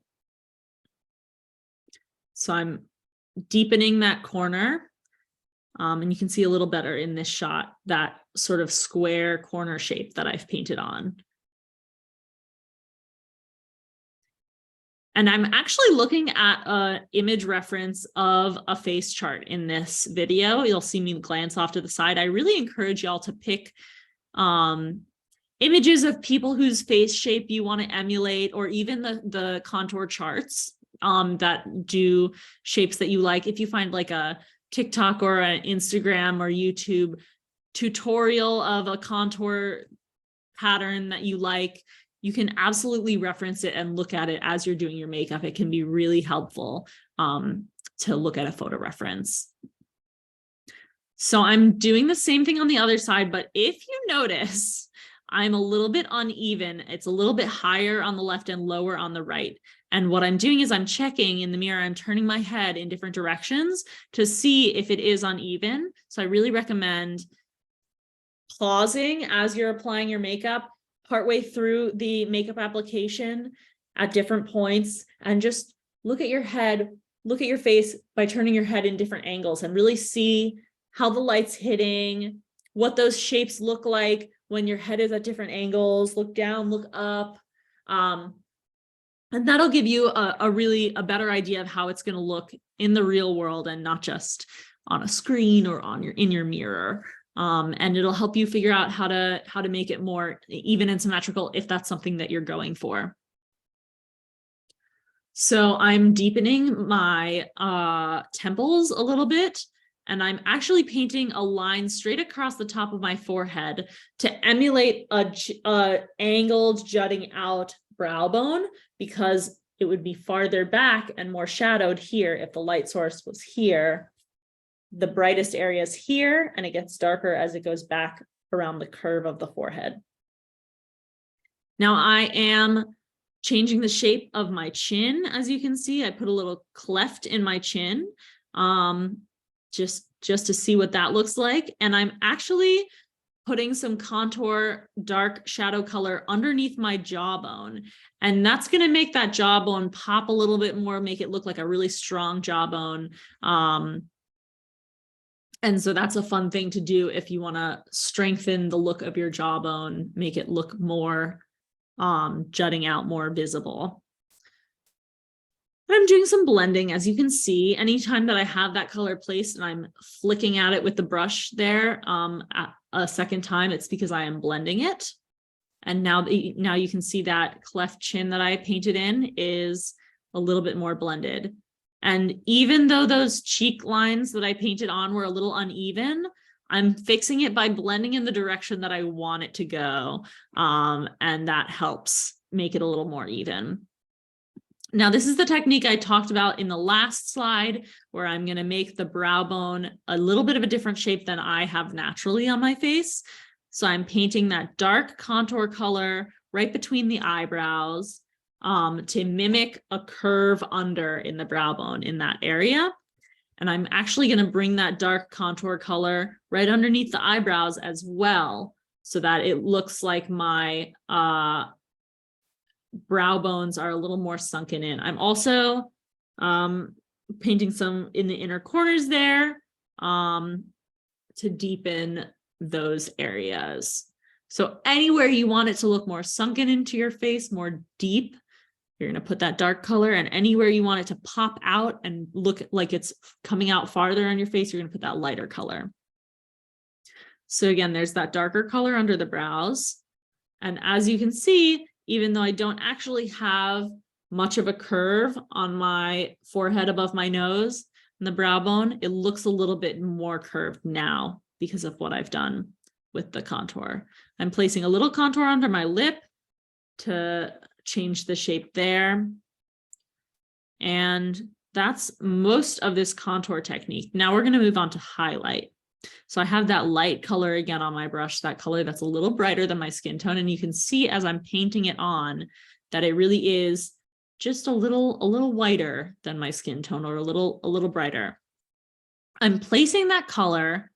So I'm deepening that corner, and you can see a little better in this shot, that sort of square corner shape that I've painted on. And I'm actually looking at an image reference of a face chart in this video. You'll see me glance off to the side. I really encourage y'all to pick images of people whose face shape you want to emulate, or even the contour charts that do shapes that you like. If you find like a TikTok or an Instagram or YouTube tutorial of a contour pattern that you like, you can absolutely reference it and look at it as you're doing your makeup. It can be really helpful to look at a photo reference. So I'm doing the same thing on the other side, but if you notice, I'm a little bit uneven. It's a little bit higher on the left and lower on the right. And what I'm doing is I'm checking in the mirror and turning my head in different directions to see if it is uneven. So I really recommend pausing as you're applying your makeup partway through the makeup application at different points, and just look at your head, look at your face by turning your head in different angles and really see how the light's hitting, what those shapes look like when your head is at different angles. Look down, look up. And that'll give you a better idea of how it's going to look in the real world and not just on a screen or in your mirror. And it'll help you figure out how to make it more even and symmetrical if that's something that you're going for. So I'm deepening my temples a little bit, and I'm actually painting a line straight across the top of my forehead to emulate a angled jutting out brow bone, because it would be farther back and more shadowed here if the light source was here. The brightest area is here, and it gets darker as it goes back around the curve of the forehead. Now I am changing the shape of my chin. As you can see, I put a little cleft in my chin, just to see what that looks like. And I'm actually putting some contour dark shadow color underneath my jawbone. And that's going to make that jawbone pop a little bit more, make it look like a really strong jawbone. And so that's a fun thing to do if you want to strengthen the look of your jawbone, make it look more jutting out, more visible. I'm doing some blending, as you can see. Anytime that I have that color placed and I'm flicking at it with the brush there a second time, it's because I am blending it. And now you can see that cleft chin that I painted in is a little bit more blended. And even though those cheek lines that I painted on were a little uneven, I'm fixing it by blending in the direction that I want it to go. And that helps make it a little more even. Now, this is the technique I talked about in the last slide, where I'm going to make the brow bone a little bit of a different shape than I have naturally on my face. So I'm painting that dark contour color right between the eyebrows to mimic a curve under in the brow bone in that area. And I'm actually going to bring that dark contour color right underneath the eyebrows as well, so that it looks like my brow bones are a little more sunken in. I'm also painting some in the inner corners there to deepen those areas. So anywhere you want it to look more sunken into your face, more deep, you're going to put that dark color, and anywhere you want it to pop out and look like it's coming out farther on your face, you're going to put that lighter color. So again, there's that darker color under the brows. And as you can see, even though I don't actually have much of a curve on my forehead above my nose and the brow bone, it looks a little bit more curved now because of what I've done with the contour. I'm placing a little contour under my lip to change the shape there. And that's most of this contour technique. Now we're going to move on to highlight. So I have that light color again on my brush, that color that's a little brighter than my skin tone. And you can see as I'm painting it on that it really is just a little whiter than my skin tone, or a little brighter. I'm placing that color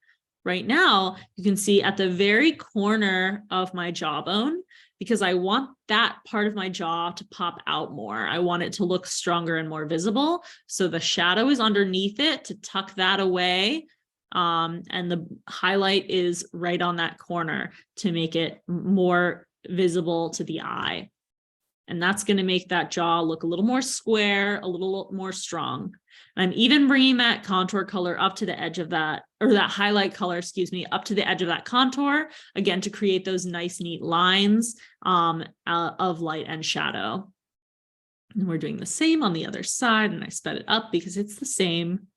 right now, you can see at the very corner of my jawbone, because I want that part of my jaw to pop out more. I want it to look stronger and more visible. So the shadow is underneath it to tuck that away. And the highlight is right on that corner to make it more visible to the eye. And that's going to make that jaw look a little more square, a little more strong. I'm even bringing that contour color up to the edge of that, or that highlight color, excuse me, up to the edge of that contour, again, to create those nice, neat lines of light and shadow. And we're doing the same on the other side, and I sped it up because it's the same.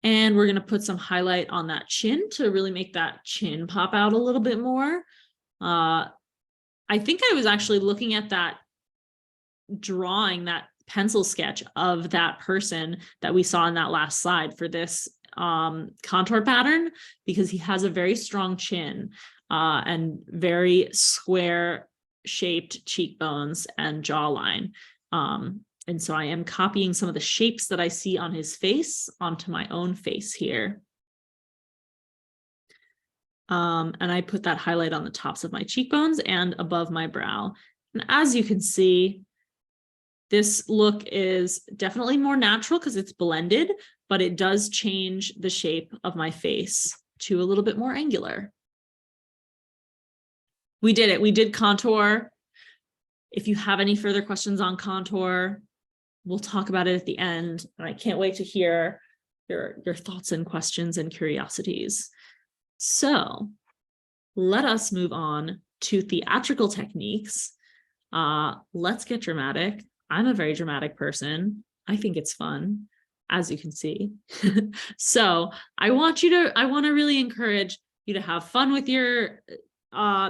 And we're going to put some highlight on that chin to really make that chin pop out a little bit more. I think I was actually looking at that drawing, that pencil sketch of that person that we saw in that last slide for this contour pattern, because he has a very strong chin and very square shaped cheekbones and jawline. And so I am copying some of the shapes that I see on his face onto my own face here. And I put that highlight on the tops of my cheekbones and above my brow. And as you can see, this look is definitely more natural because it's blended, but it does change the shape of my face to a little bit more angular. We did it. We did contour. If you have any further questions on contour, we'll talk about it at the end. And I can't wait to hear your thoughts and questions and curiosities. So let us move on to theatrical techniques. Let's get dramatic. I'm a very dramatic person. I think it's fun, as you can see. So I want to really encourage you to have fun with your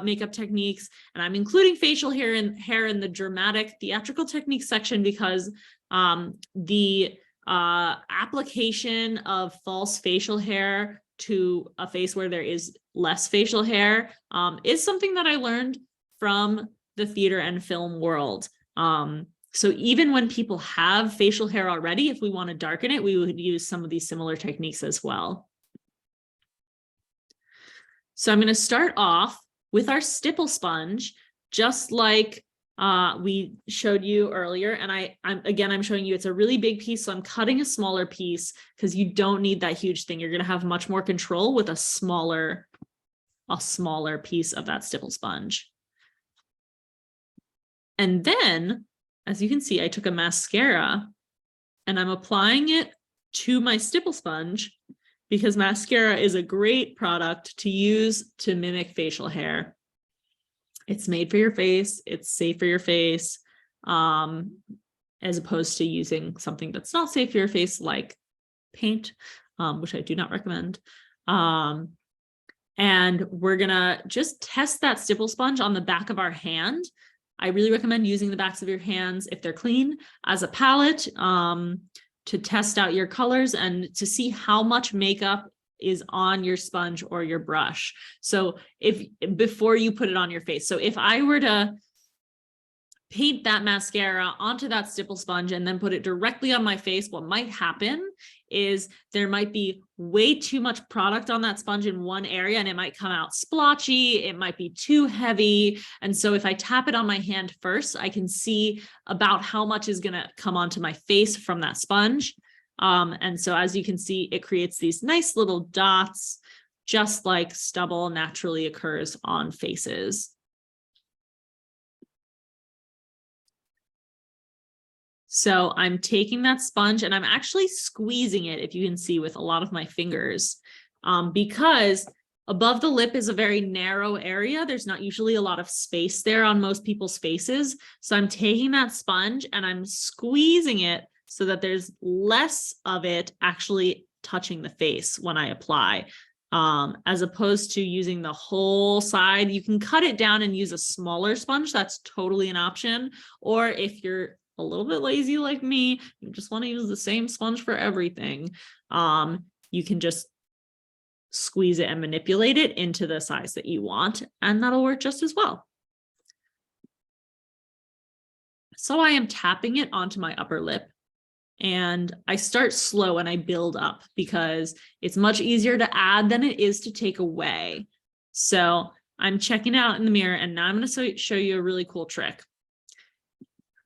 makeup techniques. And I'm including facial hair in the dramatic theatrical techniques section because the application of false facial hair to a face where there is less facial hair is something that I learned from the theater and film world. So even when people have facial hair already, if we want to darken it, we would use some of these similar techniques as well. So I'm going to start off with our stipple sponge, just like we showed you earlier, and I'm showing you it's a really big piece, so I'm cutting a smaller piece because you don't need that huge thing. You're going to have much more control with a smaller piece of that stipple sponge. And then, as you can see, I took a mascara and I'm applying it to my stipple sponge because mascara is a great product to use to mimic facial hair. It's made for your face. It's safe for your face, as opposed to using something that's not safe for your face, like paint, which I do not recommend. And we're gonna just test that stipple sponge on the back of our hand. I really recommend using the backs of your hands if they're clean as a palette, to test out your colors and to see how much makeup is on your sponge or your brush. So before you put it on your face. So if I were to paint that mascara onto that stipple sponge and then put it directly on my face, what might happen is there might be way too much product on that sponge in one area and it might come out splotchy, it might be too heavy. And so if I tap it on my hand first, I can see about how much is gonna come onto my face from that sponge. And so as you can see, it creates these nice little dots, just like stubble naturally occurs on faces. So I'm taking that sponge and I'm actually squeezing it, if you can see, with a lot of my fingers, because above the lip is a very narrow area. There's not usually a lot of space there on most people's faces. So I'm taking that sponge and I'm squeezing it so that there's less of it actually touching the face when I apply, as opposed to using the whole side. You can cut it down and use a smaller sponge. That's totally an option. Or if you're a little bit lazy like me, you just want to use the same sponge for everything, you can just squeeze it and manipulate it into the size that you want, and that'll work just as well. So I am tapping it onto my upper lip, and I start slow and I build up because it's much easier to add than it is to take away. So I'm checking out in the mirror, and now I'm going to show you a really cool trick.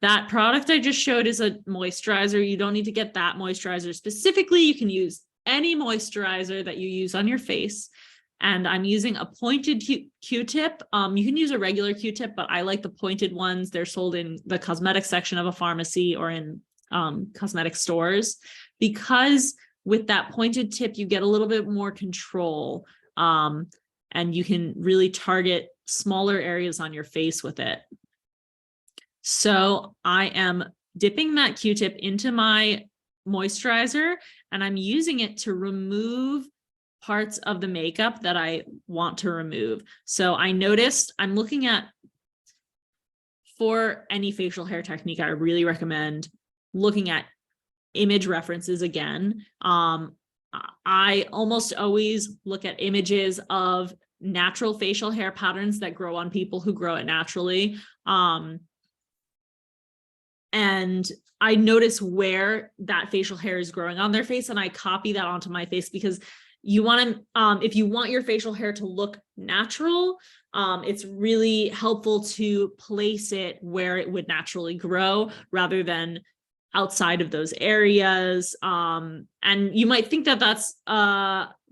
That product I just showed is a moisturizer. You don't need to get that moisturizer specifically. You can use any moisturizer that you use on your face. And I'm using a pointed Q-tip. You can use a regular Q-tip, but I like the pointed ones. They're sold in the cosmetic section of a pharmacy or in cosmetic stores, because with that pointed tip, you get a little bit more control, and you can really target smaller areas on your face with it. So I am dipping that Q-tip into my moisturizer and I'm using it to remove parts of the makeup that I want to remove. So I noticed, I'm looking at, for any facial hair technique, I really recommend looking at image references again. I almost always look at images of natural facial hair patterns that grow on people who grow it naturally. And I notice where that facial hair is growing on their face and I copy that onto my face, because you want to, if you want your facial hair to look natural, it's really helpful to place it where it would naturally grow rather than outside of those areas. And you might think that that's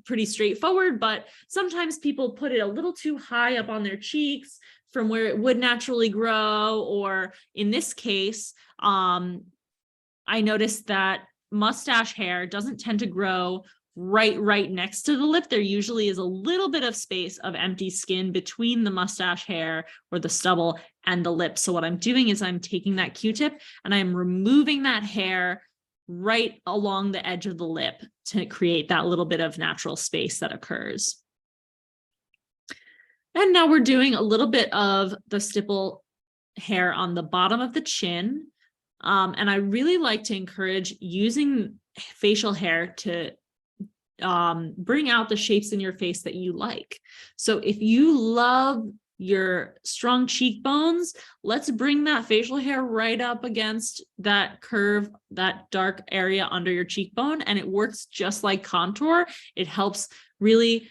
pretty straightforward, but sometimes people put it a little too high up on their cheeks from where it would naturally grow. Or in this case, I noticed that mustache hair doesn't tend to grow right next to the lip. There usually is a little bit of space of empty skin between the mustache hair or the stubble and the lip. So what I'm doing is I'm taking that Q-tip and I'm removing that hair right along the edge of the lip to create that little bit of natural space that occurs. And now we're doing a little bit of the stipple hair on the bottom of the chin. And I really like to encourage using facial hair to bring out the shapes in your face that you like. So if you love your strong cheekbones, let's bring that facial hair right up against that curve, that dark area under your cheekbone. And it works just like contour. It helps really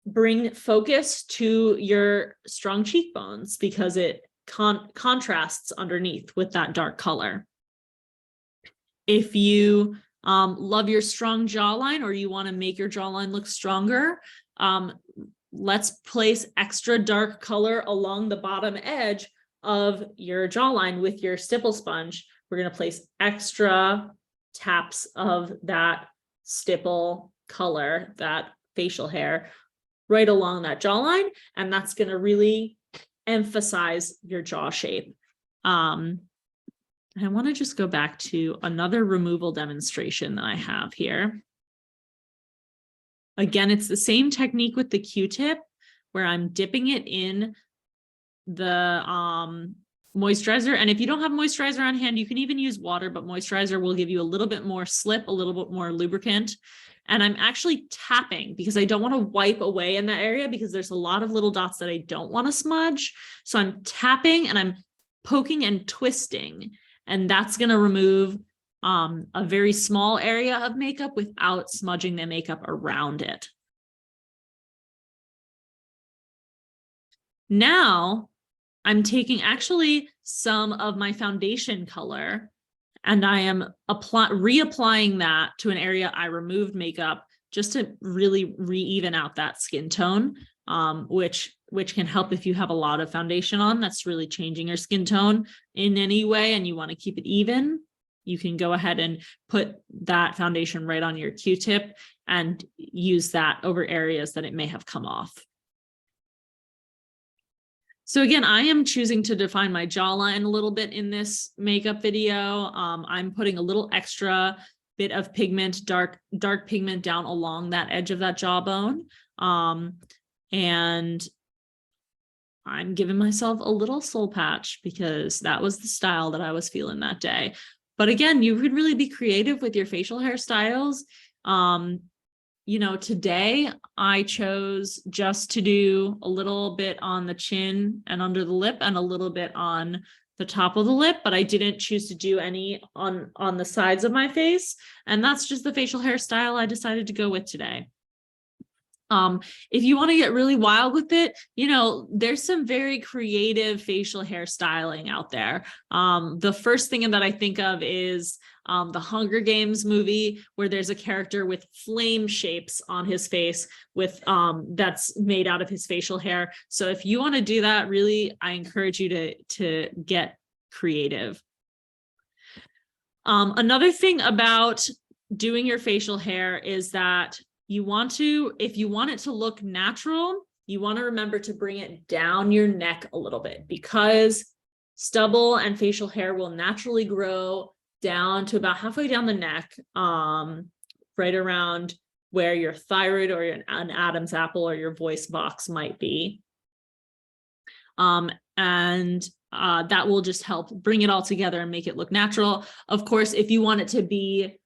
bring focus to your strong cheekbones because it contrasts underneath with that dark color. If you love your strong jawline, or you want to make your jawline look stronger, let's place extra dark color along the bottom edge of your jawline with your stipple sponge. We're going to place extra taps of that stipple color, that facial hair, right along that jawline, and that's going to really emphasize your jaw shape. I want to just go back to another removal demonstration that I have here. Again, it's the same technique with the Q-tip, where I'm dipping it in the moisturizer. And if you don't have moisturizer on hand, you can even use water, but moisturizer will give you a little bit more slip, a little bit more lubricant. And I'm actually tapping because I don't want to wipe away in that area, because there's a lot of little dots that I don't want to smudge. So I'm tapping and I'm poking and twisting, and that's going to remove a very small area of makeup without smudging the makeup around it. Now I'm taking actually some of my foundation color, and I am reapplying that to an area I removed makeup, just to really re-even out that skin tone, which can help if you have a lot of foundation on that's really changing your skin tone in any way and you want to keep it even. You can go ahead and put that foundation right on your Q-tip and use that over areas that it may have come off. So again, I am choosing to define my jawline a little bit in this makeup video. I'm putting a little extra bit of pigment, dark pigment down along that edge of that jawbone. And I'm giving myself a little soul patch because that was the style that I was feeling that day. But again, you could really be creative with your facial hairstyles. You know, today I chose just to do a little bit on the chin and under the lip and a little bit on the top of the lip, but I didn't choose to do any on the sides of my face. And that's just the facial hairstyle I decided to go with today. If you want to get really wild with it, you know, there's some very creative facial hair styling out there. The first thing that I think of is the Hunger Games movie, where there's a character with flame shapes on his face with that's made out of his facial hair. So if you want to do that, really, I encourage you to get creative. Another thing about doing your facial hair is that if you want it to look natural, you want to remember to bring it down your neck a little bit, because stubble and facial hair will naturally grow down to about halfway down the neck, right around where your thyroid or an Adam's apple or your voice box might be. That will just help bring it all together and make it look natural. Of course, if you want it to be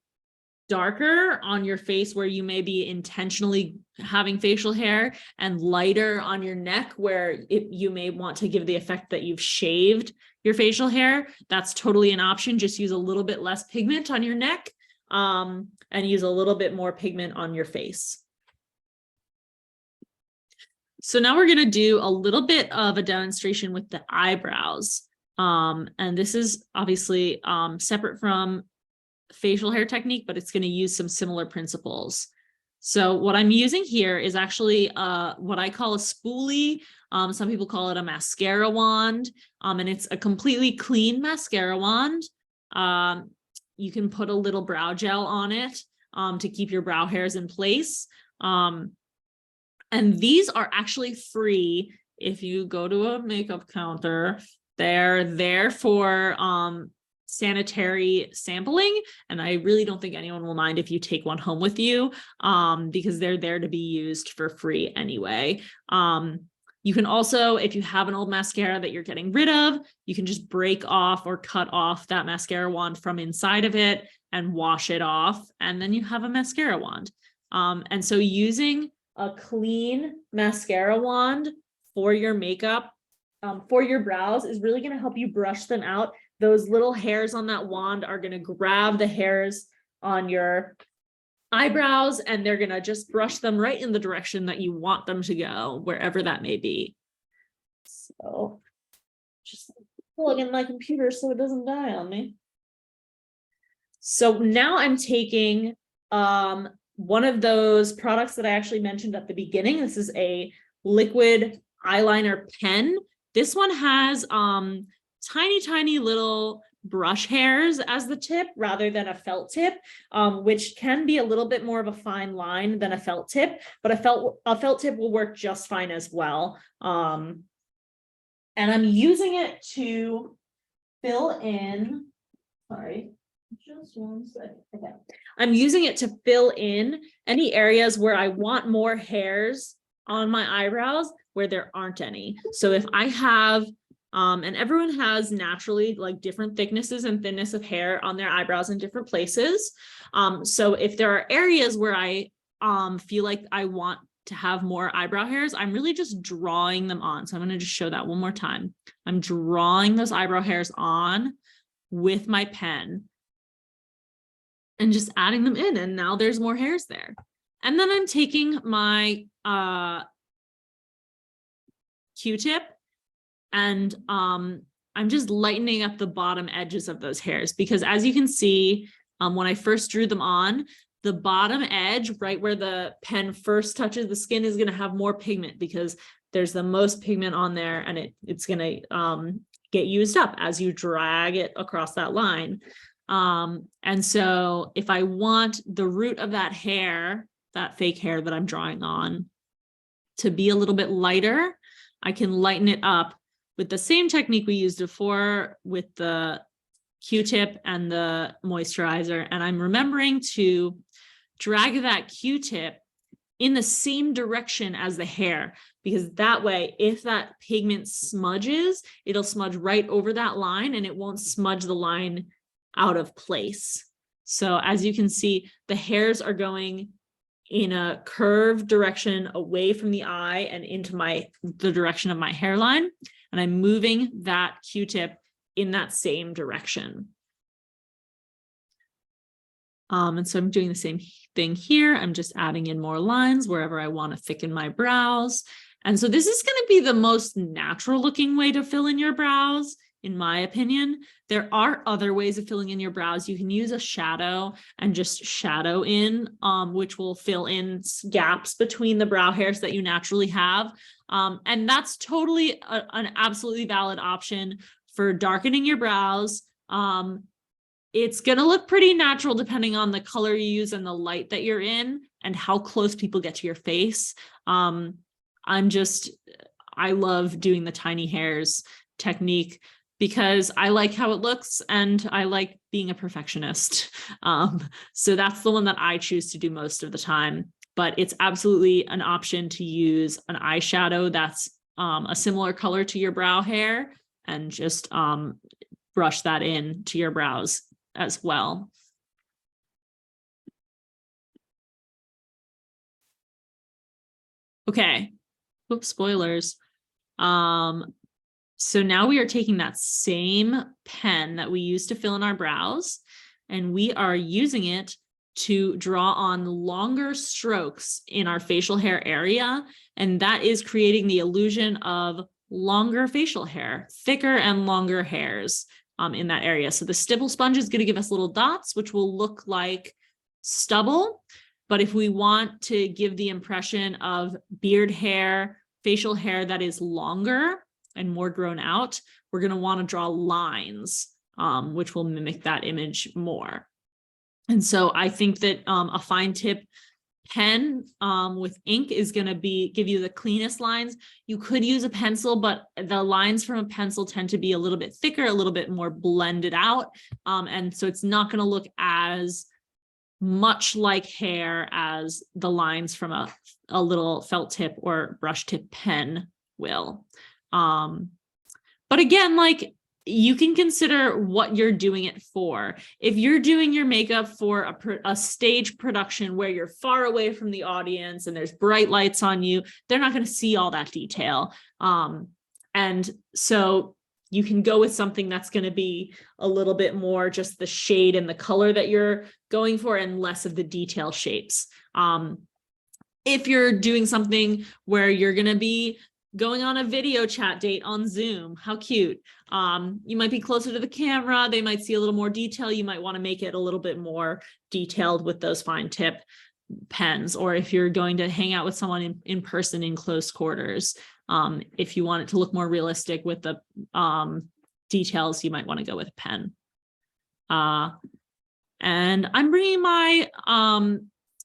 darker on your face where you may be intentionally having facial hair, and lighter on your neck where you may want to give the effect that you've shaved your facial hair, that's totally an option. Just use a little bit less pigment on your neck and use a little bit more pigment on your face. So now we're going to do a little bit of a demonstration with the eyebrows. And this is obviously separate from facial hair technique, but it's going to use some similar principles. So what I'm using here is actually what I call a spoolie. Some people call it a mascara wand, and it's a completely clean mascara wand. You can put a little brow gel on it to keep your brow hairs in place. And these are actually free if you go to a makeup counter. They're there for sanitary sampling, and I really don't think anyone will mind if you take one home with you, because they're there to be used for free anyway. You can also, if you have an old mascara that you're getting rid of, you can just break off or cut off that mascara wand from inside of it and wash it off, and then you have a mascara wand. And so using a clean mascara wand for your makeup, for your brows, is really going to help you brush them out. Those little hairs on that wand are going to grab the hairs on your eyebrows, and they're going to just brush them right in the direction that you want them to go, wherever that may be. So Just plug in my computer so it doesn't die on me. So now I'm taking one of those products that I actually mentioned at the beginning. This is a liquid eyeliner pen. This one has tiny little brush hairs as the tip rather than a felt tip, which can be a little bit more of a fine line than a felt tip, but a felt tip will work just fine as well. And I'm using it to fill in, sorry, just one second. Okay. I'm using it to fill in any areas where I want more hairs on my eyebrows where there aren't any. So if I have, and everyone has naturally like different thicknesses and thinness of hair on their eyebrows in different places. So if there are areas where I feel like I want to have more eyebrow hairs, I'm really just drawing them on. So I'm going to just show that one more time. I'm drawing those eyebrow hairs on with my pen and just adding them in, and now there's more hairs there. And then I'm taking my Q-tip and I'm just lightening up the bottom edges of those hairs, because as you can see, when I first drew them on, the bottom edge, right where the pen first touches the skin, is going to have more pigment because there's the most pigment on there, and it's going to get used up as you drag it across that line. And so if I want the root of that hair, that fake hair that I'm drawing on, to be a little bit lighter, I can lighten it up with the same technique we used before with the Q-tip and the moisturizer. And I'm remembering to drag that Q-tip in the same direction as the hair, because that way, if that pigment smudges, it'll smudge right over that line and it won't smudge the line out of place. So as you can see, the hairs are going in a curved direction away from the eye and into the direction of my hairline. And I'm moving that Q-tip in that same direction. And so I'm doing the same thing here. I'm just adding in more lines wherever I want to thicken my brows. And so this is going to be the most natural looking way to fill in your brows, in my opinion. There are other ways of filling in your brows. You can use a shadow and just shadow in, which will fill in gaps between the brow hairs that you naturally have. And that's totally an absolutely valid option for darkening your brows. It's going to look pretty natural depending on the color you use and the light that you're in and how close people get to your face. I love doing the tiny hairs technique because I like how it looks and I like being a perfectionist. So that's the one that I choose to do most of the time, but it's absolutely an option to use an eyeshadow that's a similar color to your brow hair and just brush that in to your brows as well. Okay. Oops, spoilers. So now we are taking that same pen that we used to fill in our brows, and we are using it to draw on longer strokes in our facial hair area. And that is creating the illusion of longer facial hair, thicker and longer hairs in that area. So the stipple sponge is going to give us little dots, which will look like stubble. But if we want to give the impression of beard hair, facial hair that is longer and more grown out, we're going to want to draw lines, which will mimic that image more. And so I think that a fine tip pen with ink is going to give you the cleanest lines. You could use a pencil, but the lines from a pencil tend to be a little bit thicker, a little bit more blended out. And so it's not going to look as much like hair as the lines from a little felt tip or brush tip pen will. But again, like, you can consider what you're doing it for. If you're doing your makeup for a stage production where you're far away from the audience and there's bright lights on you, they're not going to see all that detail. And so you can go with something that's going to be a little bit more just the shade and the color that you're going for and less of the detail shapes. If you're doing something where you're going to be going on a video chat date on Zoom. How cute. You might be closer to the camera. They might see a little more detail. You might want to make it a little bit more detailed with those fine tip pens. Or if you're going to hang out with someone in person in close quarters, if you want it to look more realistic with the details, you might want to go with a pen. And I'm bringing my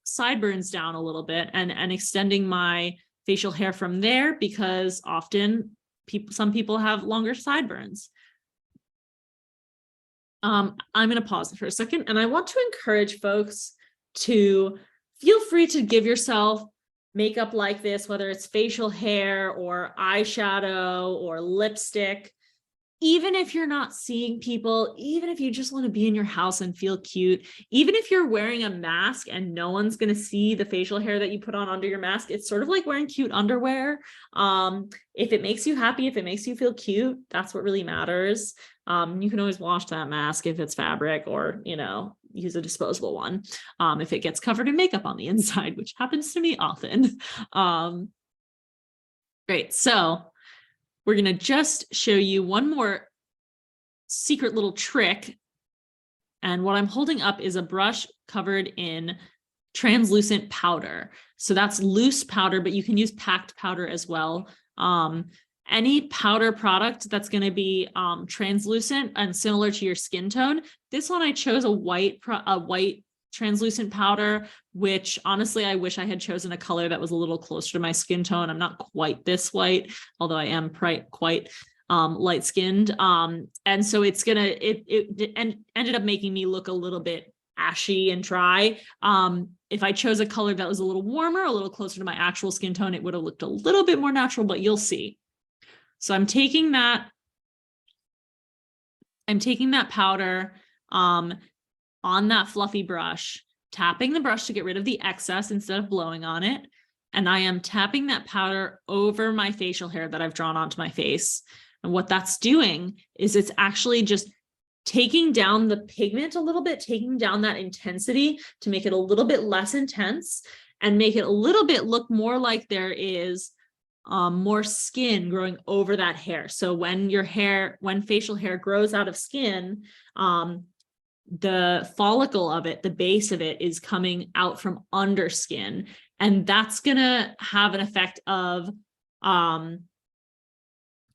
sideburns down a little bit and extending my facial hair from there, because often some people have longer sideburns. I'm going to pause for a second, and I want to encourage folks to feel free to give yourself makeup like this, whether it's facial hair or eyeshadow or lipstick. Even if you're not seeing people, even if you just want to be in your house and feel cute, even if you're wearing a mask and no one's going to see the facial hair that you put on under your mask, it's sort of like wearing cute underwear. If it makes you happy, if it makes you feel cute, that's what really matters. You can always wash that mask if it's fabric, or, use a disposable one if it gets covered in makeup on the inside, which happens to me often. Great. So we're going to just show you one more secret little trick. And what I'm holding up is a brush covered in translucent powder. So that's loose powder, but you can use packed powder as well. Any powder product that's going to be translucent and similar to your skin tone. This one I chose a white translucent powder, which honestly, I wish I had chosen a color that was a little closer to my skin tone. I'm not quite this white, although I am quite light skinned. And so it ended up making me look a little bit ashy and dry. If I chose a color that was a little warmer, a little closer to my actual skin tone, it would have looked a little bit more natural, but you'll see. So I'm taking that powder on that fluffy brush, tapping the brush to get rid of the excess instead of blowing on it. And I am tapping that powder over my facial hair that I've drawn onto my face. And what that's doing is it's actually just taking down the pigment a little bit, taking down that intensity to make it a little bit less intense and make it a little bit look more like there is more skin growing over that hair. So when facial hair grows out of skin, the follicle of it, the base of it, is coming out from under skin. And that's going to have an effect of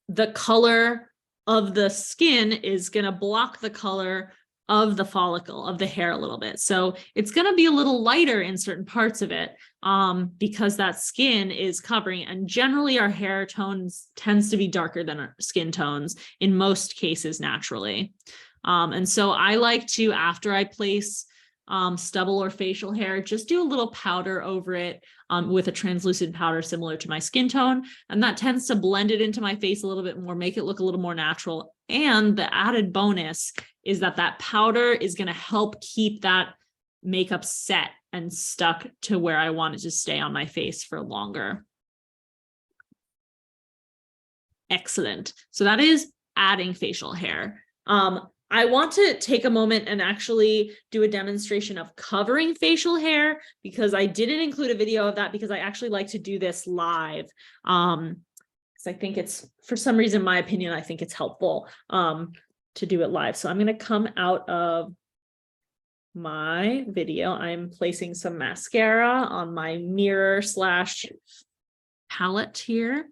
the color of the skin is going to block the color of the follicle of the hair a little bit. So it's going to be a little lighter in certain parts of it because that skin is covering. And generally our hair tones tends to be darker than our skin tones in most cases naturally. And so I like to, after I place stubble or facial hair, just do a little powder over it with a translucent powder similar to my skin tone. And that tends to blend it into my face a little bit more, make it look a little more natural. And the added bonus is that powder is going to help keep that makeup set and stuck to where I want it to stay on my face for longer. Excellent. So that is adding facial hair. I want to take a moment and actually do a demonstration of covering facial hair, because I didn't include a video of that because I actually like to do this live. Because I think it's, for some reason, my opinion, I think it's helpful to do it live. So I'm going to come out of my video. I'm placing some mascara on my mirror / palette here.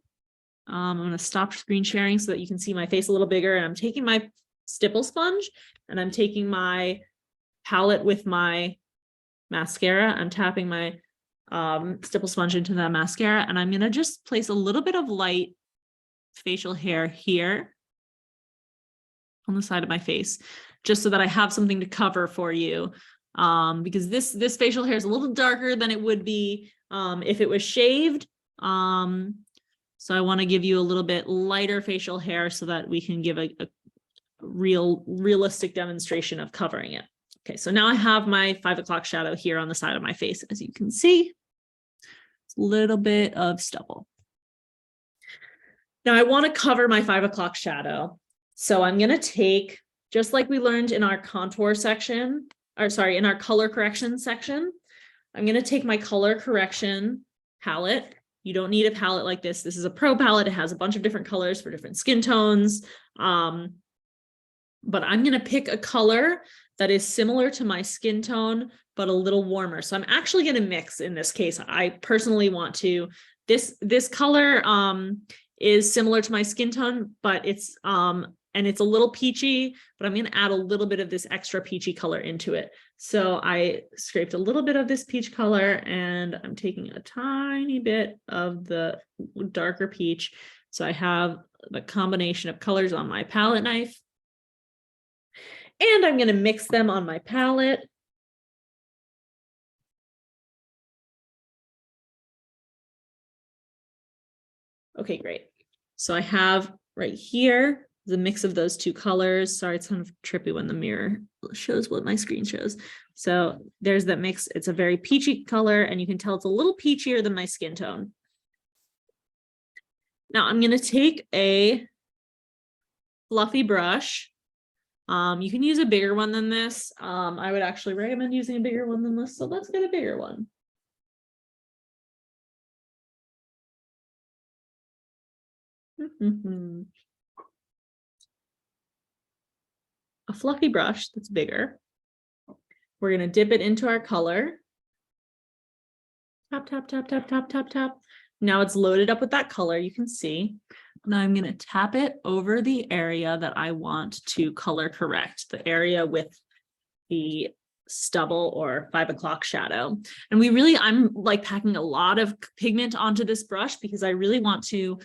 I'm going to stop screen sharing so that you can see my face a little bigger. And I'm taking my stipple sponge and I'm taking my palette with my mascara. I'm tapping my stipple sponge into that mascara, and I'm going to just place a little bit of light facial hair here on the side of my face, just so that I have something to cover for you. Because this facial hair is a little darker than it would be if it was shaved. So I want to give you a little bit lighter facial hair so that we can give a realistic demonstration of covering it. Okay, so now I have my 5 o'clock shadow here on the side of my face. As you can see, it's a little bit of stubble. Now I want to cover my 5 o'clock shadow. So I'm going to take, just like we learned in our contour section, in our color correction section, I'm going to take my color correction palette You don't need a palette like this. This is a pro palette. It has a bunch of different colors for different skin tones. But I'm going to pick a color that is similar to my skin tone, but a little warmer. So I'm actually going to mix in this case. I personally want to, this color is similar to my skin tone, but it's a little peachy, but I'm going to add a little bit of this extra peachy color into it. So I scraped a little bit of this peach color and I'm taking a tiny bit of the darker peach. So I have the combination of colors on my palette knife. And I'm going to mix them on my palette. Okay, great. So I have right here the mix of those two colors. Sorry, it's kind of trippy when the mirror shows what my screen shows. So there's that mix. It's a very peachy color, and you can tell it's a little peachier than my skin tone. Now I'm going to take a fluffy brush. You can use a bigger one than this. I would actually recommend using a bigger one than this. So let's get a bigger one. A fluffy brush that's bigger. We're going to dip it into our color. Tap, tap, tap, tap, tap, tap, tap. Now it's loaded up with that color, you can see. Now I'm going to tap it over the area that I want to color correct, the area with the stubble or 5 o'clock shadow. And I'm like packing a lot of pigment onto this brush because I really want to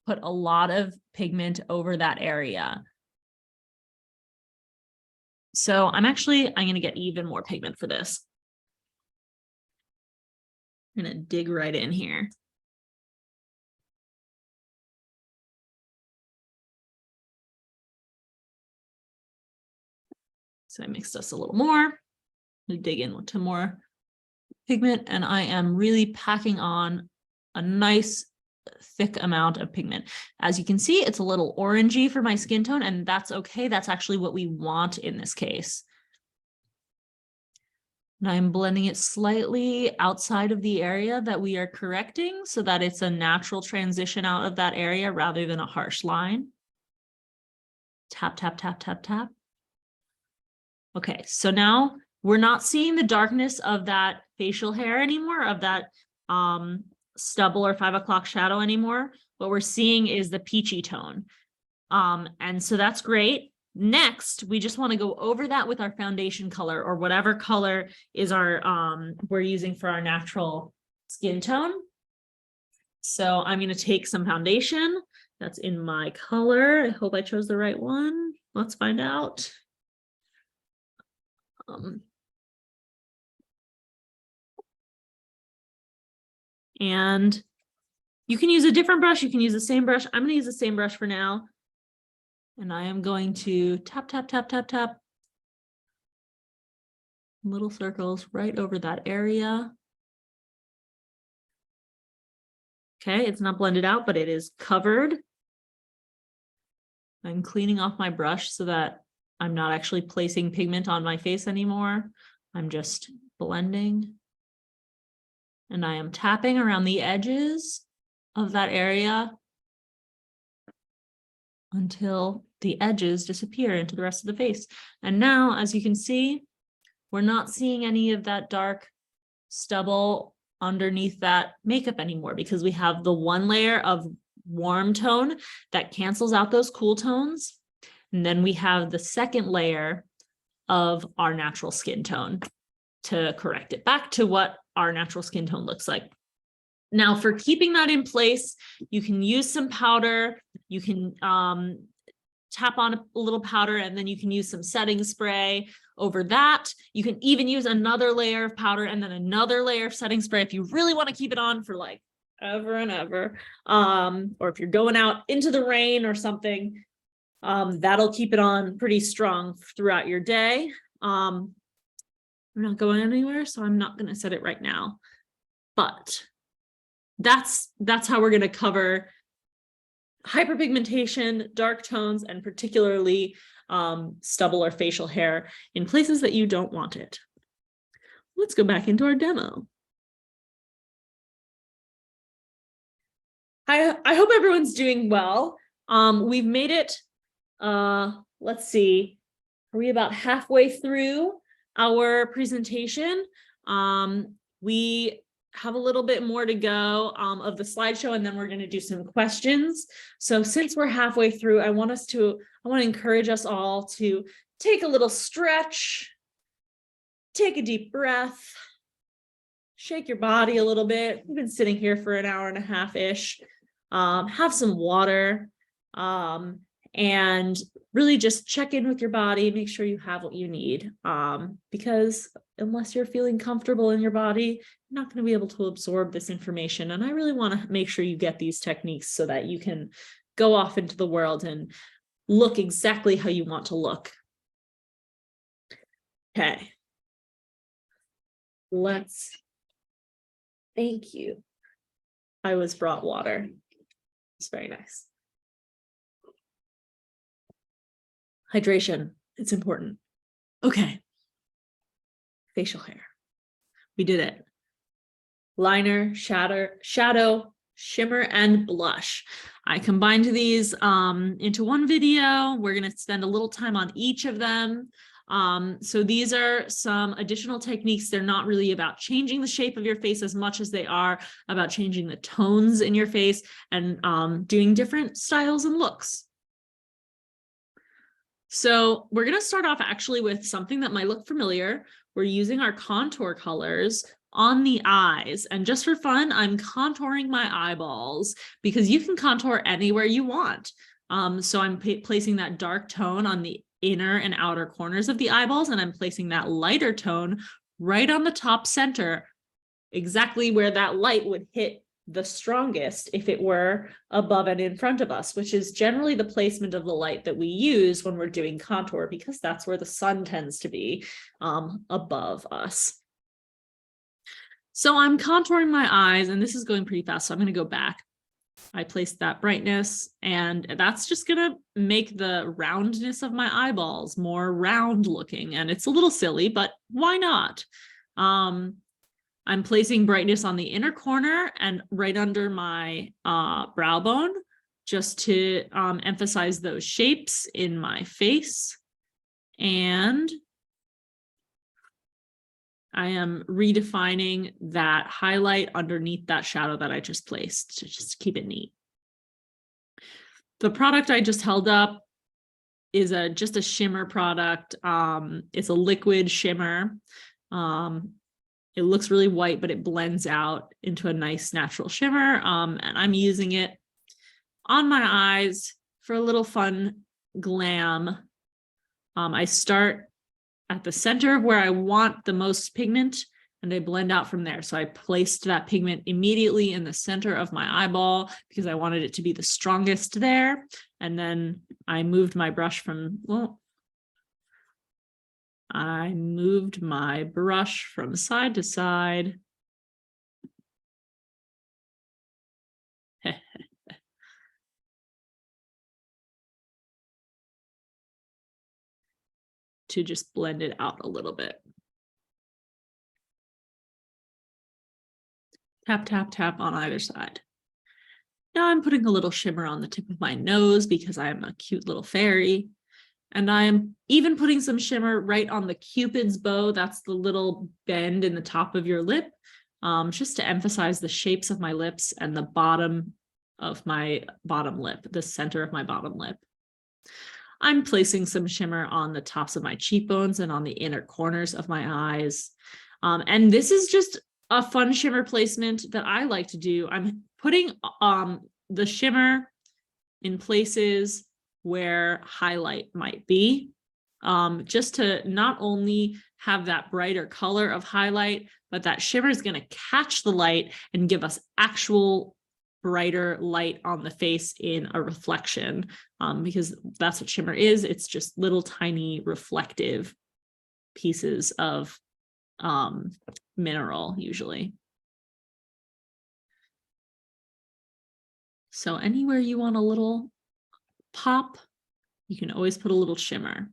put a lot of pigment over that area. So I'm going to get even more pigment for this. I'm going to dig right in here. So I mixed us a little more. We dig into more pigment, and I am really packing on a nice thick amount of pigment. As you can see, it's a little orangey for my skin tone, and that's okay. That's actually what we want in this case. And I'm blending it slightly outside of the area that we are correcting so that it's a natural transition out of that area rather than a harsh line. Tap, tap, tap, tap, tap. Okay, so now we're not seeing the darkness of that facial hair anymore, of that stubble or 5 o'clock shadow anymore. What we're seeing is the peachy tone. And so that's great. Next, we just want to go over that with our foundation color or whatever color is our we're using for our natural skin tone. So I'm going to take some foundation that's in my color. I hope I chose the right one. Let's find out. And you can use a different brush. You can use the same brush. I'm going to use the same brush for now. And I am going to tap, tap, tap, tap, tap. Little circles right over that area. Okay, it's not blended out, but it is covered. I'm cleaning off my brush so that I'm not actually placing pigment on my face anymore. I'm just blending. And I am tapping around the edges of that area until the edges disappear into the rest of the face. And now, as you can see, we're not seeing any of that dark stubble underneath that makeup anymore because we have the one layer of warm tone that cancels out those cool tones. And then we have the second layer of our natural skin tone to correct it back to what our natural skin tone looks like. Now, for keeping that in place, you can use some powder. You can tap on a little powder, and then you can use some setting spray over that. You can even use another layer of powder and then another layer of setting spray if you really want to keep it on for like ever and ever. Or if you're going out into the rain or something, that'll keep it on pretty strong throughout your day. I'm not going anywhere, so I'm not going to set it right now. But that's how we're going to cover hyperpigmentation, dark tones, and particularly stubble or facial hair in places that you don't want it. Let's go back into our demo. I hope everyone's doing well. We've made it, let's see, are we about halfway through our presentation? We have a little bit more to go of the slideshow, and then we're going to do some questions. So since we're halfway through, I want to encourage us all to take a little stretch, take a deep breath, shake your body a little bit. We've been sitting here for an hour and a half-ish. Have some water, and really just check in with your body, make sure you have what you need, because unless you're feeling comfortable in your body, you're not going to be able to absorb this information. And I really want to make sure you get these techniques so that you can go off into the world and look exactly how you want to look. Okay. Thank you. I was brought water. It's very nice. Hydration, it's important. Okay. Facial hair. We did it. Liner, shadow, shimmer, and blush. I combined these into one video. We're going to spend a little time on each of them. So these are some additional techniques. They're not really about changing the shape of your face as much as they are about changing the tones in your face and doing different styles and looks. So we're going to start off actually with something that might look familiar. We're using our contour colors on the eyes. And just for fun, I'm contouring my eyeballs because you can contour anywhere you want. So I'm placing that dark tone on the inner and outer corners of the eyeballs, and I'm placing that lighter tone right on the top center, exactly where that light would hit the strongest if it were above and in front of us, which is generally the placement of the light that we use when we're doing contour, because that's where the sun tends to be above us. So I'm contouring my eyes, and this is going pretty fast, so I'm going to go back. I placed that brightness, and that's just going to make the roundness of my eyeballs more round looking, and it's a little silly, but why not? I'm placing brightness on the inner corner and right under my brow bone, just to emphasize those shapes in my face. And I am redefining that highlight underneath that shadow that I just placed to just keep it neat. The product I just held up is just a shimmer product. It's a liquid shimmer. It looks really white, but it blends out into a nice natural shimmer. And I'm using it on my eyes for a little fun glam. I start at the center of where I want the most pigment, and I blend out from there. So I placed that pigment immediately in the center of my eyeball because I wanted it to be the strongest there. And then I moved my brush from, side to side. To just blend it out a little bit. Tap, tap, tap on either side. Now I'm putting a little shimmer on the tip of my nose because I'm a cute little fairy. And I'm even putting some shimmer right on the Cupid's bow. That's the little bend in the top of your lip, just to emphasize the shapes of my lips and the bottom of my bottom lip, the center of my bottom lip. I'm placing some shimmer on the tops of my cheekbones and on the inner corners of my eyes. And this is just a fun shimmer placement that I like to do. I'm putting the shimmer in places where highlight might be, just to not only have that brighter color of highlight, but that shimmer is going to catch the light and give us actual brighter light on the face in a reflection, because that's what shimmer is. It's just little tiny reflective pieces of mineral usually. So anywhere you want a little pop, you can always put a little shimmer.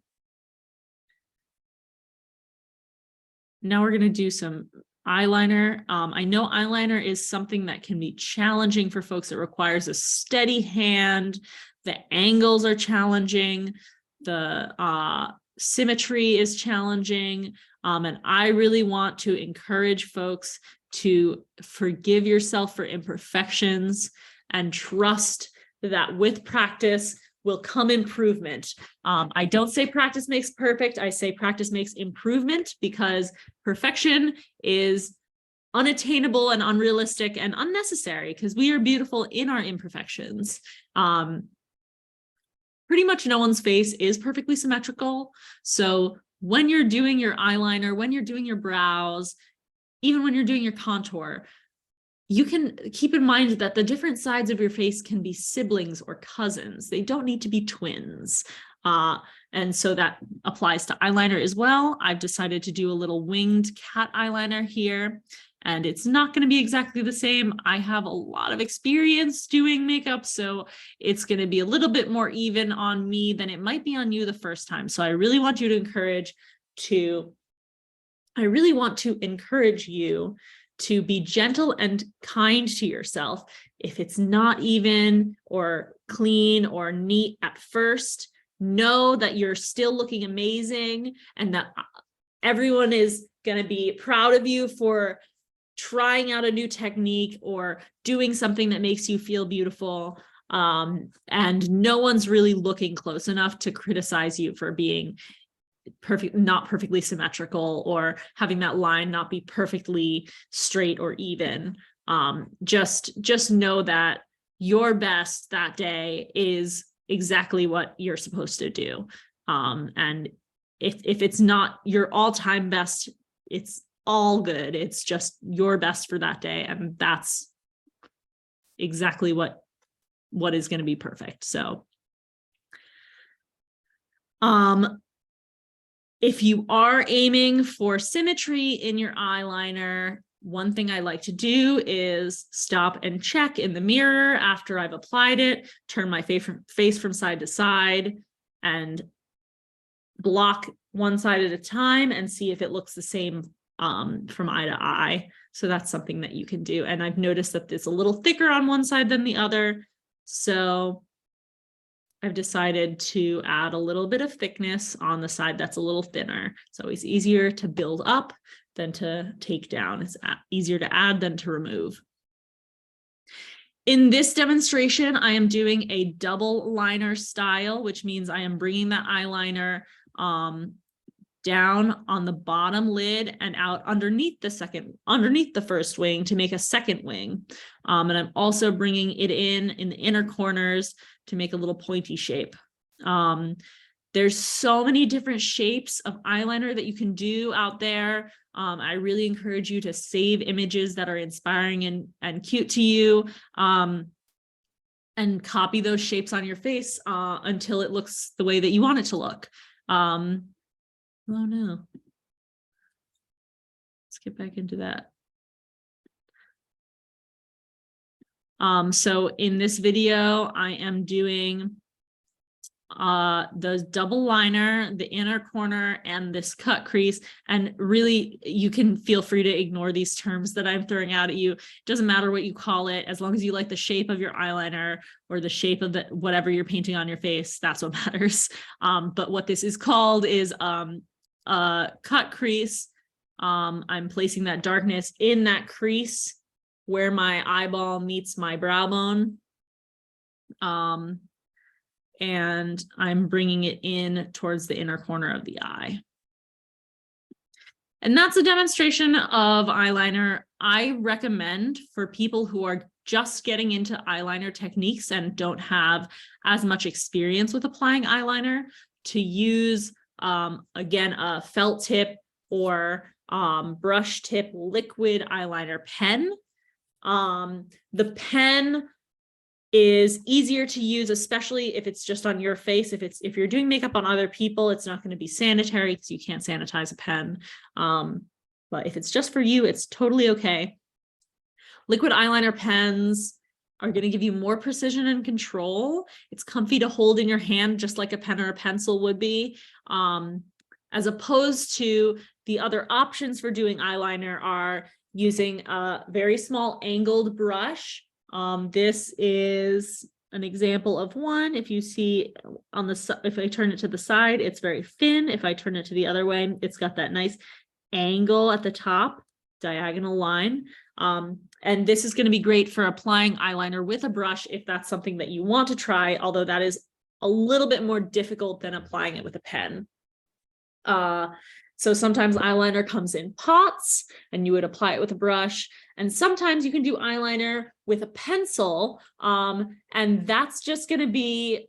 Now we're going to do some eyeliner. I know eyeliner is something that can be challenging for folks. It requires a steady hand. The angles are challenging. The symmetry is challenging. And I really want to encourage folks to forgive yourself for imperfections and trust that with practice will come improvement. I don't say practice makes perfect. I say practice makes improvement, because perfection is unattainable and unrealistic and unnecessary, because we are beautiful in our imperfections. Pretty much no one's face is perfectly symmetrical. So when you're doing your eyeliner, when you're doing your brows, even when you're doing your contour, you can keep in mind that the different sides of your face can be siblings or cousins. They don't need to be twins. And so that applies to eyeliner as well. I've decided to do a little winged cat eyeliner here, and it's not going to be exactly the same. I have a lot of experience doing makeup, so it's going to be a little bit more even on me than it might be on you the first time. So I really want you to encourage you to be gentle and kind to yourself. If it's not even or clean or neat at first, know that you're still looking amazing, and that everyone is going to be proud of you for trying out a new technique or doing something that makes you feel beautiful. And no one's really looking close enough to criticize you for being not perfectly symmetrical, or having that line not be perfectly straight or even. Just know that your best that day is exactly what you're supposed to do. And if it's not your all-time best, it's all good. It's just your best for that day, and that's exactly what is going to be perfect. So if you are aiming for symmetry in your eyeliner, one thing I like to do is stop and check in the mirror after I've applied it, turn my face from side to side, and block one side at a time and see if it looks the same from eye to eye. So that's something that you can do. And I've noticed that it's a little thicker on one side than the other. So I've decided to add a little bit of thickness on the side that's a little thinner. It's always easier to build up than to take down. It's easier to add than to remove. In this demonstration, I am doing a double liner style, which means I am bringing that eyeliner down on the bottom lid and out underneath the first wing to make a second wing. And I'm also bringing it in the inner corners to make a little pointy shape. There's so many different shapes of eyeliner that you can do out there. I really encourage you to save images that are inspiring and cute to you, and copy those shapes on your face until it looks the way that you want it to look. Oh no. Let's get back into that. So in this video, I am doing the double liner, the inner corner, and this cut crease. And really, you can feel free to ignore these terms that I'm throwing out at you. It doesn't matter what you call it, as long as you like the shape of your eyeliner or the shape of whatever you're painting on your face, that's what matters. But what this is called is cut crease. I'm placing that darkness in that crease where my eyeball meets my brow bone. And I'm bringing it in towards the inner corner of the eye. And that's a demonstration of eyeliner. I recommend for people who are just getting into eyeliner techniques and don't have as much experience with applying eyeliner to use, again, a felt tip or brush tip liquid eyeliner pen. The pen is easier to use, especially if it's just on your face. If you're doing makeup on other people, it's not going to be sanitary because you can't sanitize a pen. But if it's just for you, it's totally okay. Liquid eyeliner pens are going to give you more precision and control. It's comfy to hold in your hand, just like a pen or a pencil would be, as opposed to the other options for doing eyeliner are using a very small angled brush. This is an example of one. If you see on the, if I turn it to the side, it's very thin. If I turn it to the other way, it's got that nice angle at the top, diagonal line. And this is going to be great for applying eyeliner with a brush if that's something that you want to try, although that is a little bit more difficult than applying it with a pen. So sometimes eyeliner comes in pots and you would apply it with a brush. And sometimes you can do eyeliner with a pencil. And that's just going to be,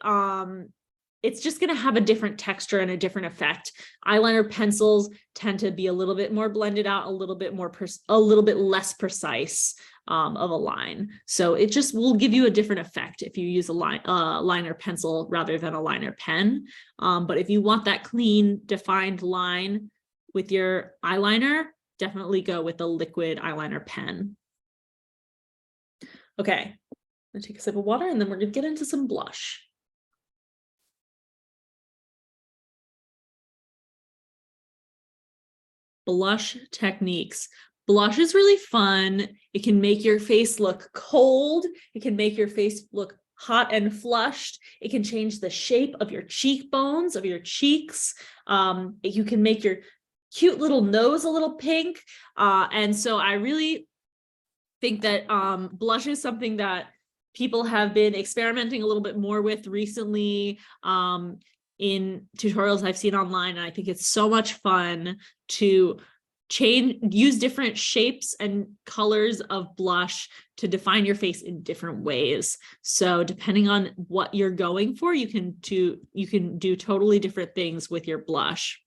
it's just going to have a different texture and a different effect. Eyeliner pencils tend to be a little bit more blended out, a little bit less precise of a line. So it just will give you a different effect if you use a liner pencil rather than a liner pen. But if you want that clean, defined line with your eyeliner, definitely go with the liquid eyeliner pen. Okay, I'm gonna take a sip of water and then we're gonna get into some blush. Blush techniques. Blush is really fun. It can make your face look cold. It can make your face look hot and flushed. It can change the shape of your cheekbones, of your cheeks. You can make your cute little nose a little pink. And so I really think that blush is something that people have been experimenting a little bit more with recently in tutorials I've seen online. And I think it's so much fun to use different shapes and colors of blush to define your face in different ways. So depending on what you're going for, you can do totally different things with your blush.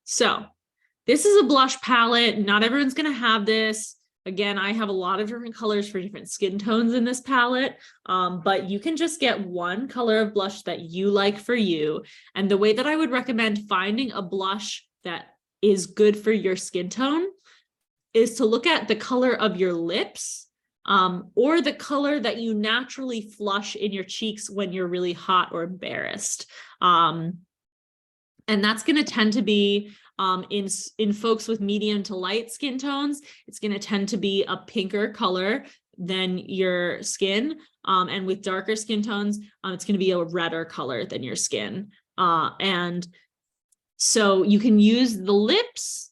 So this is a blush palette. Not everyone's going to have this. Again, I have a lot of different colors for different skin tones in this palette, but you can just get one color of blush that you like for you. And the way that I would recommend finding a blush that is good for your skin tone is to look at the color of your lips, or the color that you naturally flush in your cheeks when you're really hot or embarrassed. And that's going to tend to be in folks with medium to light skin tones, it's going to tend to be a pinker color than your skin. And with darker skin tones, it's going to be a redder color than your skin. And so you can use the lips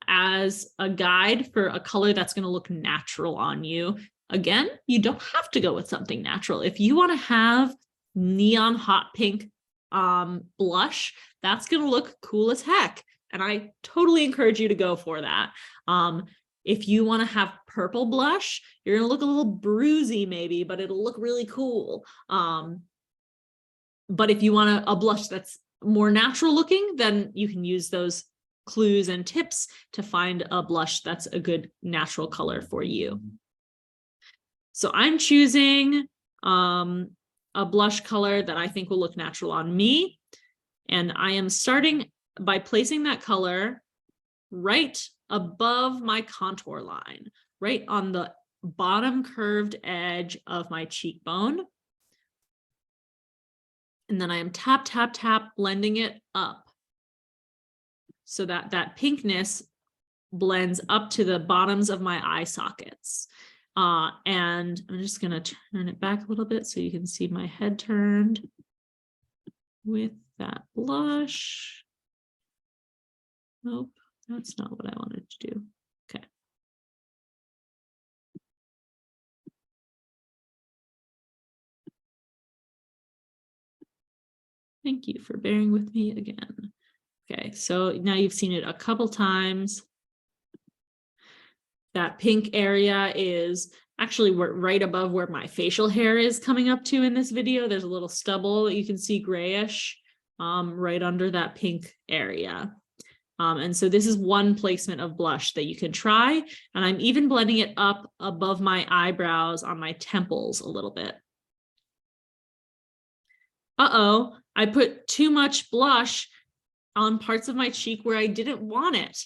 as a guide for a color that's going to look natural on you. Again, you don't have to go with something natural. If you want to have neon hot pink blush, that's going to look cool as heck. And I totally encourage you to go for that. If you want to have purple blush, you're going to look a little bruisey maybe, but it'll look really cool. But if you want a blush that's more natural looking, then you can use those clues and tips to find a blush that's a good natural color for you. So I'm choosing a blush color that I think will look natural on me. And I am starting by placing that color right above my contour line, right on the bottom curved edge of my cheekbone. And then I am tap, tap, tap, blending it up so that that pinkness blends up to the bottoms of my eye sockets. And I'm just going to turn it back a little bit so you can see my head turned with that blush. Nope, that's not what I wanted to do. Okay. Thank you for bearing with me again. Okay, so now you've seen it a couple times. That pink area is actually right above where my facial hair is coming up to in this video. There's a little stubble that you can see grayish right under that pink area. And so this is one placement of blush that you can try. And I'm even blending it up above my eyebrows on my temples a little bit. Uh-oh, I put too much blush on parts of my cheek where I didn't want it.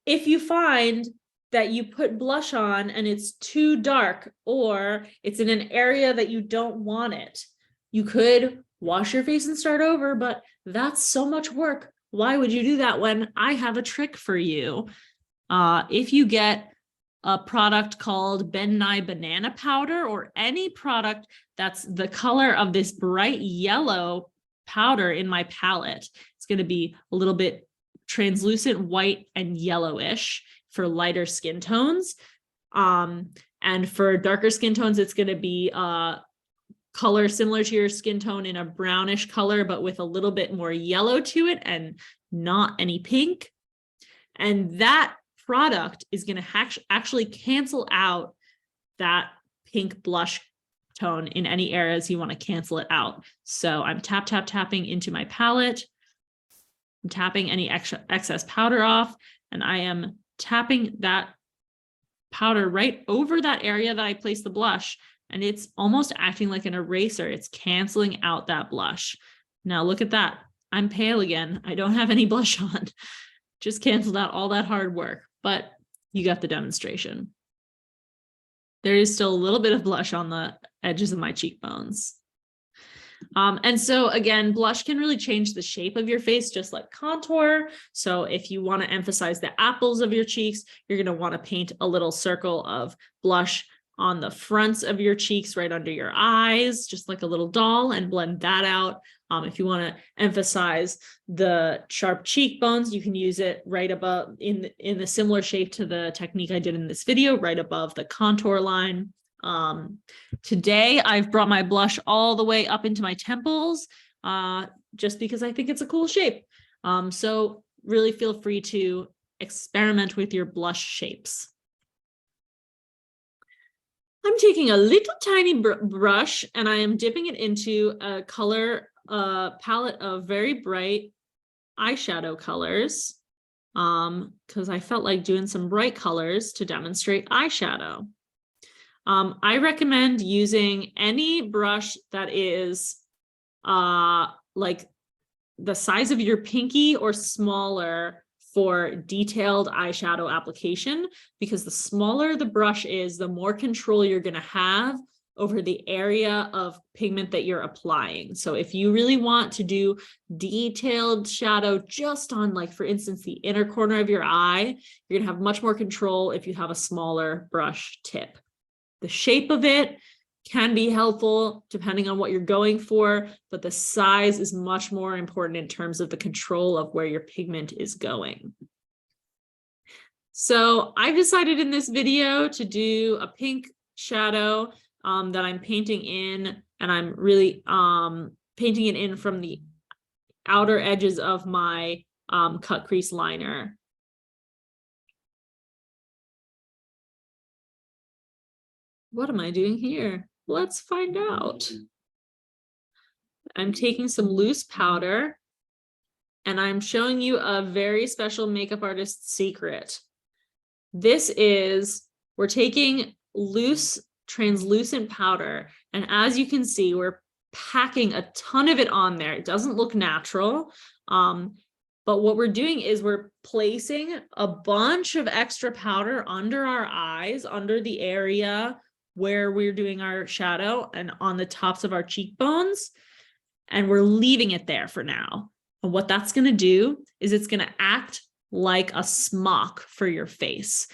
If you find that you put blush on and it's too dark, or it's in an area that you don't want it, you could wash your face and start over, but that's so much work. why would you do that when I have a trick for you? If you get a product called Ben Nye banana powder, or any product that's the color of this bright yellow powder in my palette, it's going to be a little bit translucent white and yellowish for lighter skin tones. And for darker skin tones, it's going to be color similar to your skin tone in a brownish color, but with a little bit more yellow to it and not any pink. And that product is going to actually cancel out that pink blush tone in any areas you want to cancel it out. So I'm tapping into my palette. I'm tapping any excess powder off, and I am tapping that powder right over that area that I placed the blush, and it's almost acting like an eraser. It's canceling out that blush. Now look at that. I'm pale again. I don't have any blush on. Just canceled out all that hard work, but you got the demonstration. There is still a little bit of blush on the edges of my cheekbones. And so again, blush can really change the shape of your face, just like contour. So if you want to emphasize the apples of your cheeks, you're going to want to paint a little circle of blush on the fronts of your cheeks, right under your eyes, just like a little doll, and blend that out. If you want to emphasize the sharp cheekbones, you can use it right above in the similar shape to the technique I did in this video, right above the contour line. Today I've brought my blush all the way up into my temples, just because I think it's a cool shape. So really feel free to experiment with your blush shapes. I'm taking a little tiny brush and I am dipping it into a color palette of very bright eyeshadow colors, because I felt like doing some bright colors to demonstrate eyeshadow. I recommend using any brush that is like the size of your pinky or smaller for detailed eyeshadow application, because the smaller the brush is, the more control you're going to have over the area of pigment that you're applying. So if you really want to do detailed shadow just on, like, for instance, the inner corner of your eye, you're going to have much more control if you have a smaller brush tip. The shape of it can be helpful depending on what you're going for, but the size is much more important in terms of the control of where your pigment is going. So I've decided in this video to do a pink shadow that I'm painting in, and I'm really painting it in from the outer edges of my cut crease liner. What am I doing here? Let's find out. I'm taking some loose powder, and I'm showing you a very special makeup artist's secret. This is, we're taking loose translucent powder, and as you can see, we're packing a ton of it on there. It doesn't look natural, but what we're doing is we're placing a bunch of extra powder under our eyes, under the area where we're doing our shadow and on the tops of our cheekbones, and we're leaving it there for now. And what that's going to do is it's going to act like a smock for your face.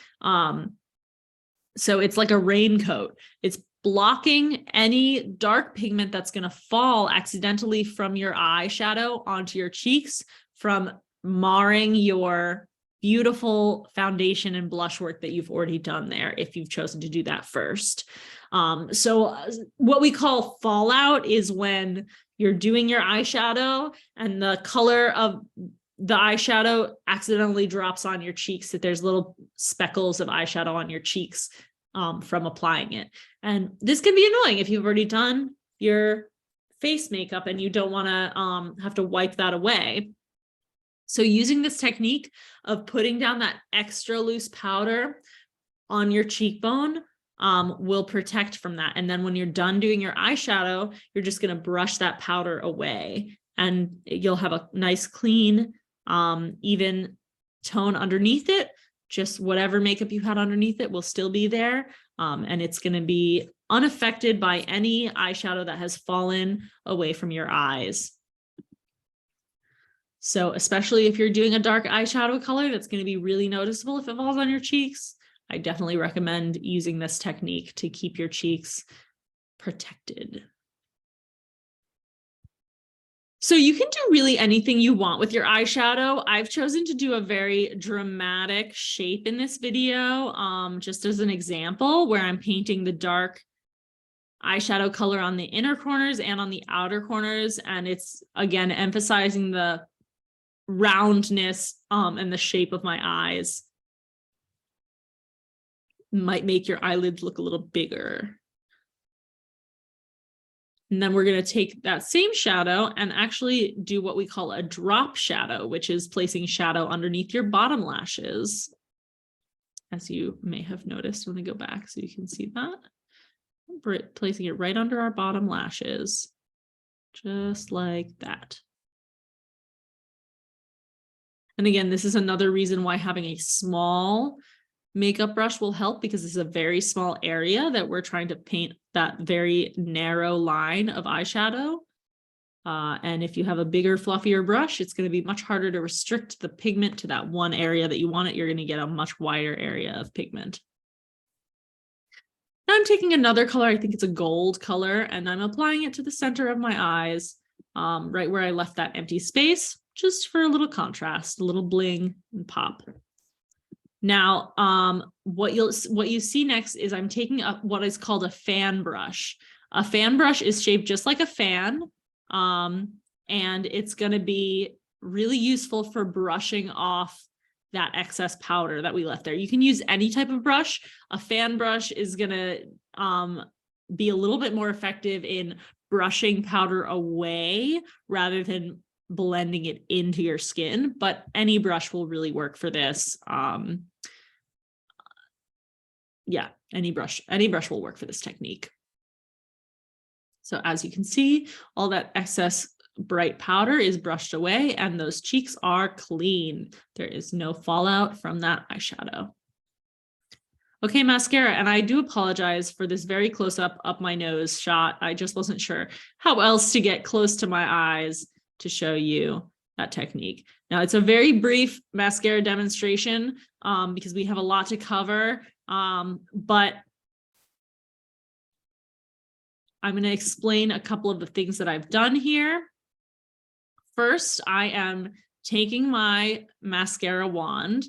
So it's like a raincoat. It's blocking any dark pigment that's going to fall accidentally from your eyeshadow onto your cheeks, from marring your beautiful foundation and blush work that you've already done there, if you've chosen to do that first. So what we call fallout is when you're doing your eyeshadow and the color of the eyeshadow accidentally drops on your cheeks, that there's little speckles of eyeshadow on your cheeks from applying it. And this can be annoying if you've already done your face makeup and you don't want to have to wipe that away. So using this technique of putting down that extra loose powder on your cheekbone will protect from that. And then when you're done doing your eyeshadow, you're just going to brush that powder away, and you'll have a nice, clean, even tone underneath it. Just whatever makeup you had underneath it will still be there. And it's going to be unaffected by any eyeshadow that has fallen away from your eyes. So especially if you're doing a dark eyeshadow color, that's going to be really noticeable if it falls on your cheeks. I definitely recommend using this technique to keep your cheeks protected. So you can do really anything you want with your eyeshadow. I've chosen to do a very dramatic shape in this video, just as an example, where I'm painting the dark eyeshadow color on the inner corners and on the outer corners. And it's, again, emphasizing the roundness and the shape of my eyes. Might make your eyelids look a little bigger. And then we're going to take that same shadow and actually do what we call a drop shadow, which is placing shadow underneath your bottom lashes. As you may have noticed, when we go back so you can see that. We're placing it right under our bottom lashes, just like that. And again, this is another reason why having a small makeup brush will help, because this is a very small area that we're trying to paint that very narrow line of eyeshadow. And if you have a bigger, fluffier brush, it's going to be much harder to restrict the pigment to that one area that you want it. You're going to get a much wider area of pigment. Now I'm taking another color, I think it's a gold color, and I'm applying it to the center of my eyes, right where I left that empty space, just for a little contrast, a little bling and pop. Now, what you see next is I'm taking what is called a fan brush. A fan brush is shaped just like a fan, and it's going to be really useful for brushing off that excess powder that we left there. You can use any type of brush. A fan brush is going to be a little bit more effective in brushing powder away rather than blending it into your skin, but any brush will really work for this. Yeah, any brush will work for this technique. So as you can see, all that excess bright powder is brushed away and those cheeks are clean. There is no fallout from that eyeshadow. Okay, mascara, and I do apologize for this very close up my nose shot. I just wasn't sure how else to get close to my eyes to show you that technique. Now it's a very brief mascara demonstration because we have a lot to cover, but I'm going to explain a couple of the things that I've done here. First, I am taking my mascara wand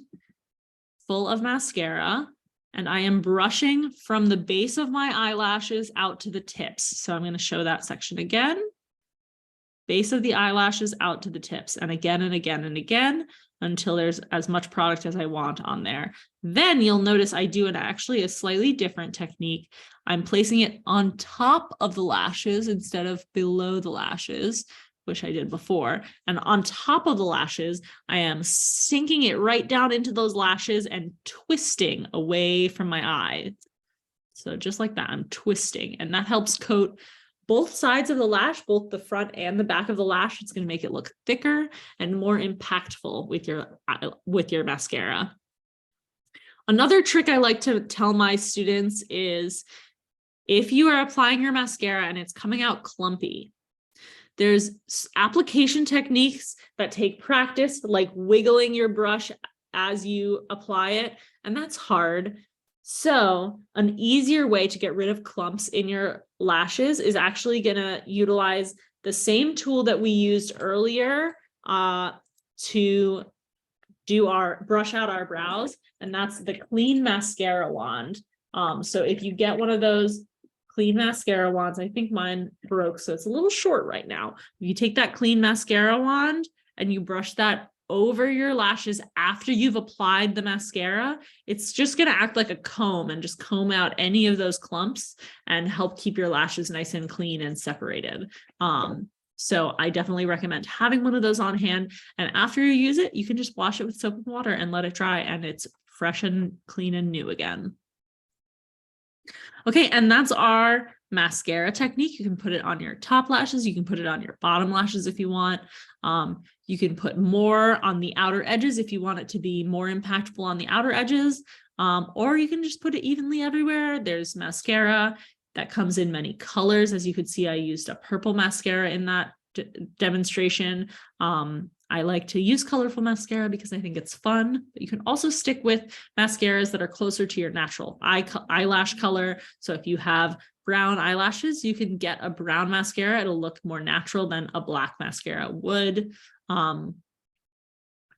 full of mascara, and I am brushing from the base of my eyelashes out to the tips. So I'm going to show that section again. Base of the eyelashes out to the tips, and again and again and again until there's as much product as I want on there. Then you'll notice I do actually a slightly different technique. I'm placing it on top of the lashes instead of below the lashes, which I did before. And on top of the lashes, I am sinking it right down into those lashes and twisting away from my eye. So just like that, I'm twisting, and that helps coat both sides of the lash, both the front and the back of the lash. It's going to make it look thicker and more impactful with your mascara. Another trick I like to tell my students is if you are applying your mascara and it's coming out clumpy, there's application techniques that take practice, like wiggling your brush as you apply it, and that's hard. So an easier way to get rid of clumps in your lashes is actually going to utilize the same tool that we used earlier to do our brush out our brows, and that's the clean mascara wand. So if you get one of those clean mascara wands, I think mine broke, so it's a little short right now. You take that clean mascara wand and you brush that over your lashes after you've applied the mascara, it's just going to act like a comb and just comb out any of those clumps and help keep your lashes nice and clean and separated. So I definitely recommend having one of those on hand. And after you use it, you can just wash it with soap and water and let it dry, and it's fresh and clean and new again. Okay, and that's our mascara technique. You can put it on your top lashes. You can put it on your bottom lashes if you want. You can put more on the outer edges if you want it to be more impactful on the outer edges, or you can just put it evenly everywhere. There's mascara that comes in many colors. As you could see, I used a purple mascara in that demonstration. I like to use colorful mascara because I think it's fun, but you can also stick with mascaras that are closer to your natural eyelash color. So if you have brown eyelashes, you can get a brown mascara. It'll look more natural than a black mascara would.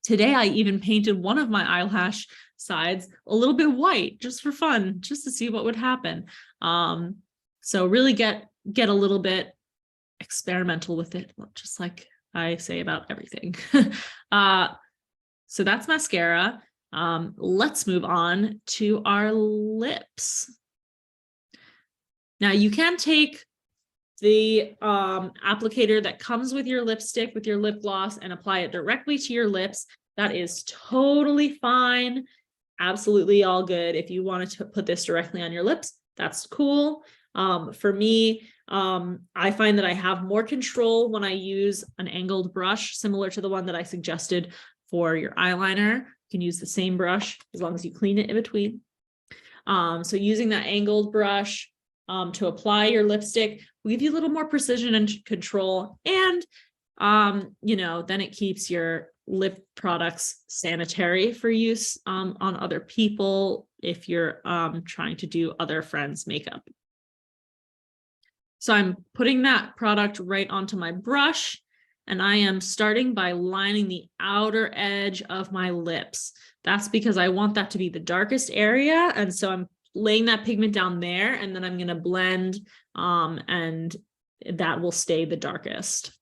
Today, I even painted one of my eyelash sides a little bit white just for fun, just to see what would happen. So really get a little bit experimental with it, just like I say about everything. So that's mascara. Let's move on to our lips. Now you can take the applicator that comes with your lipstick, with your lip gloss, and apply it directly to your lips. That is totally fine. Absolutely all good. If you wanted to put this directly on your lips, that's cool. For me, I find that I have more control when I use an angled brush, similar to the one that I suggested for your eyeliner. You can use the same brush as long as you clean it in between. So using that angled brush to apply your lipstick will give you a little more precision and control. And, then it keeps your lip products sanitary for use on other people if you're trying to do other friends' makeup. So I'm putting that product right onto my brush, and I am starting by lining the outer edge of my lips. That's because I want that to be the darkest area. And so I'm laying that pigment down there, and then I'm going to blend, and that will stay the darkest.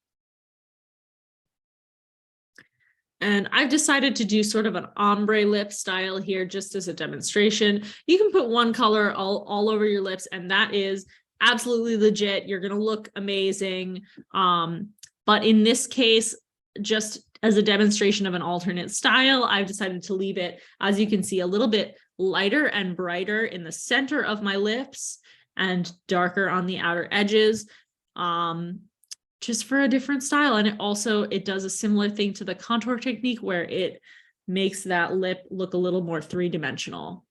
And I've decided to do sort of an ombre lip style here just as a demonstration. You can put one color all over your lips, and that is absolutely legit. You're going to look amazing. But in this case, just as a demonstration of an alternate style, I've decided to leave it, as you can see, a little bit lighter and brighter in the center of my lips and darker on the outer edges, just for a different style. And it does a similar thing to the contour technique where it makes that lip look a little more three-dimensional.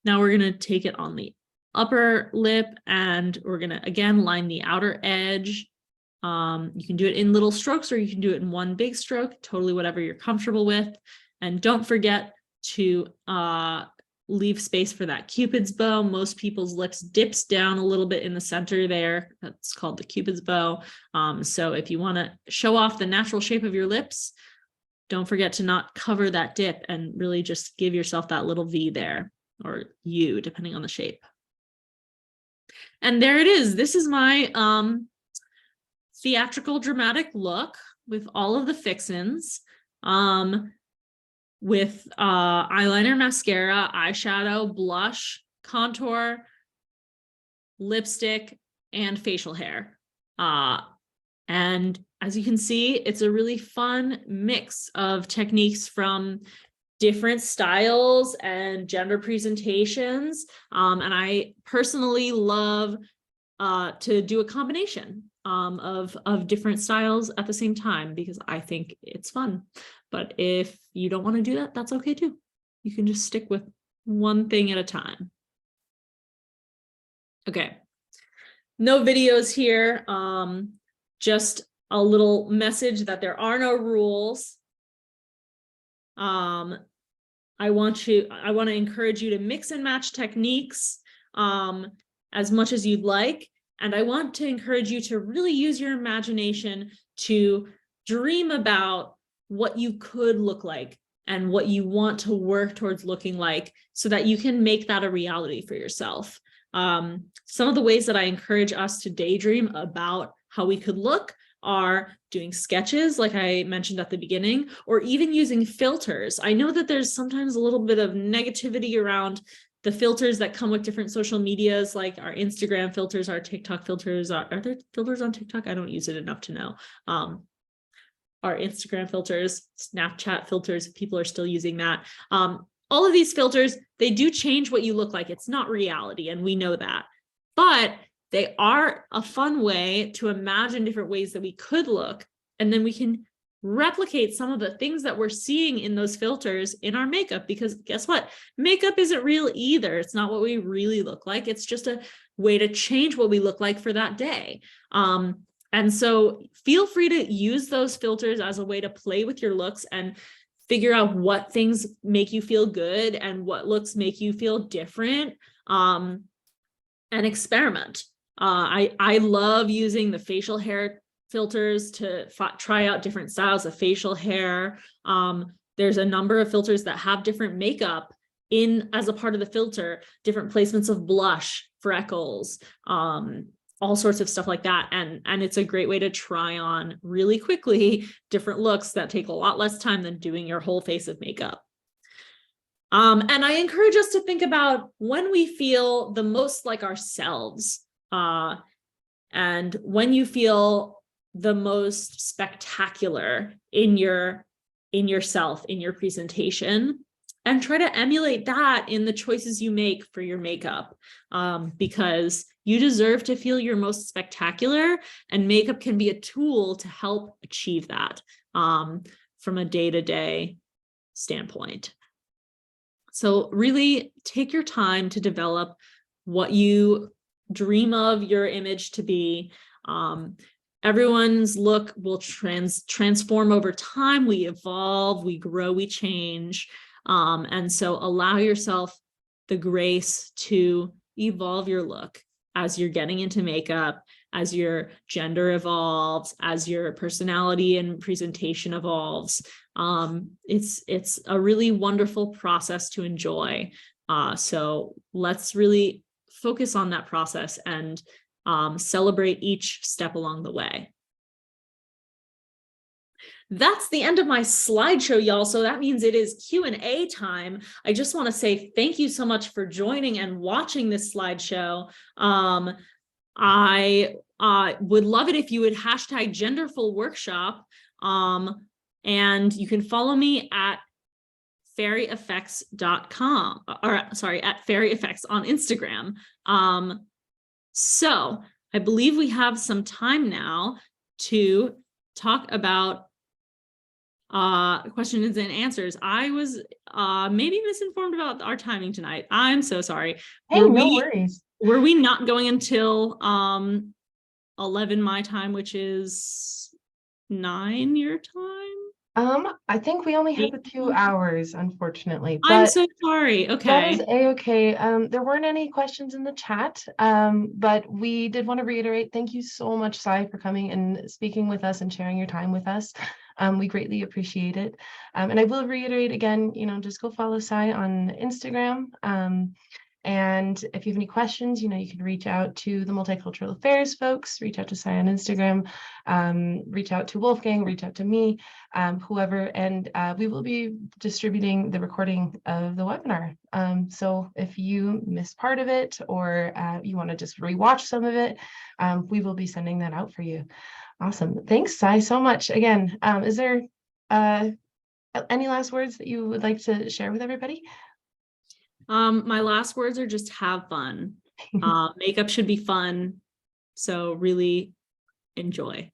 Now we're going to take it on the upper lip, and we're going to, again, line the outer edge. You can do it in little strokes, or you can do it in one big stroke, totally whatever you're comfortable with. And don't forget to leave space for that Cupid's bow. Most people's lips dips down a little bit in the center there. That's called the Cupid's bow. So if you want to show off the natural shape of your lips, don't forget to not cover that dip and really just give yourself that little V there, or U, depending on the shape. And there it is. This is my theatrical dramatic look with all of the fixins, with eyeliner, mascara, eyeshadow, blush, contour, lipstick, and facial hair. And as you can see, it's a really fun mix of techniques from different styles and gender presentations. And I personally love to do a combination of different styles at the same time, because I think it's fun. But if you don't want to do that, that's okay too. You can just stick with one thing at a time. Okay, no videos here. Just a little message that there are no rules. I want to encourage you to mix and match techniques as much as you'd like. And I want to encourage you to really use your imagination to dream about what you could look like and what you want to work towards looking like, so that you can make that a reality for yourself. Some of the ways that I encourage us to daydream about how we could look are doing sketches, like I mentioned at the beginning, or even using filters. I know that there's sometimes a little bit of negativity around the filters that come with different social medias, like our Instagram filters, our TikTok filters. Are there filters on TikTok? I don't use it enough to know. Our Instagram filters, Snapchat filters, if people are still using that. All of these filters, they do change what you look like. It's not reality, and we know that. But they are a fun way to imagine different ways that we could look, and then we can replicate some of the things that we're seeing in those filters in our makeup, because guess what? Makeup isn't real either. It's not what we really look like. It's just a way to change what we look like for that day. And so feel free to use those filters as a way to play with your looks and figure out what things make you feel good and what looks make you feel different, and experiment. I love using the facial hair filters to try out different styles of facial hair. There's a number of filters that have different makeup in as a part of the filter, different placements of blush, freckles, all sorts of stuff like that. And it's a great way to try on really quickly different looks that take a lot less time than doing your whole face of makeup. And I encourage us to think about when we feel the most like ourselves, and when you feel the most spectacular in yourself, in your presentation, and try to emulate that in the choices you make for your makeup, because you deserve to feel your most spectacular, and makeup can be a tool to help achieve that, from a day-to-day standpoint. So really take your time to develop what you dream of your image to be. Everyone's look will transform over time. We evolve, we grow, we change. And so allow yourself the grace to evolve your look as you're getting into makeup, as your gender evolves, as your personality and presentation evolves. It's a really wonderful process to enjoy. So let's really focus on that process and celebrate each step along the way. That's the end of my slideshow, y'all. So that means it is Q&A time. I just want to say thank you so much for joining and watching this slideshow. I would love it if you would hashtag genderfulworkshop. And you can follow me at fairyeffects.com, or sorry, at fairyeffects on Instagram. So I believe we have some time now to talk about questions and answers. I was maybe misinformed about our timing tonight. I'm so sorry. Hey, no worries. Were we not going until 11 my time, which is 9 your time? I think we only have the 2 hours, unfortunately. I'm so sorry. Okay. That is a-okay. There weren't any questions in the chat, but we did want to reiterate, thank you so much, Sai, for coming and speaking with us and sharing your time with us. We greatly appreciate it. And I will reiterate again, just go follow Sai on Instagram. And if you have any questions, you can reach out to the Multicultural Affairs folks, reach out to Sai on Instagram, reach out to Wolfgang, reach out to me, whoever, and we will be distributing the recording of the webinar. So if you missed part of it, or you want to just rewatch some of it, we will be sending that out for you. Awesome. Thanks, Sai, so much. Again, is there any last words that you would like to share with everybody? My last words are just have fun. Makeup should be fun. So really enjoy,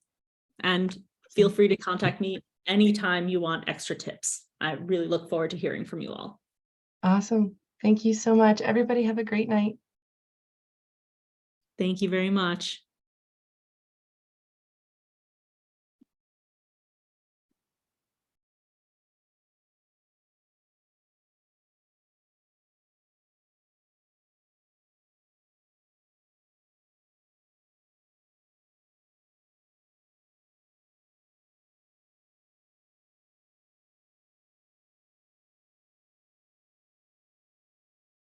and feel free to contact me anytime you want extra tips. I really look forward to hearing from you all. Awesome. Thank you so much. Everybody have a great night. Thank you very much.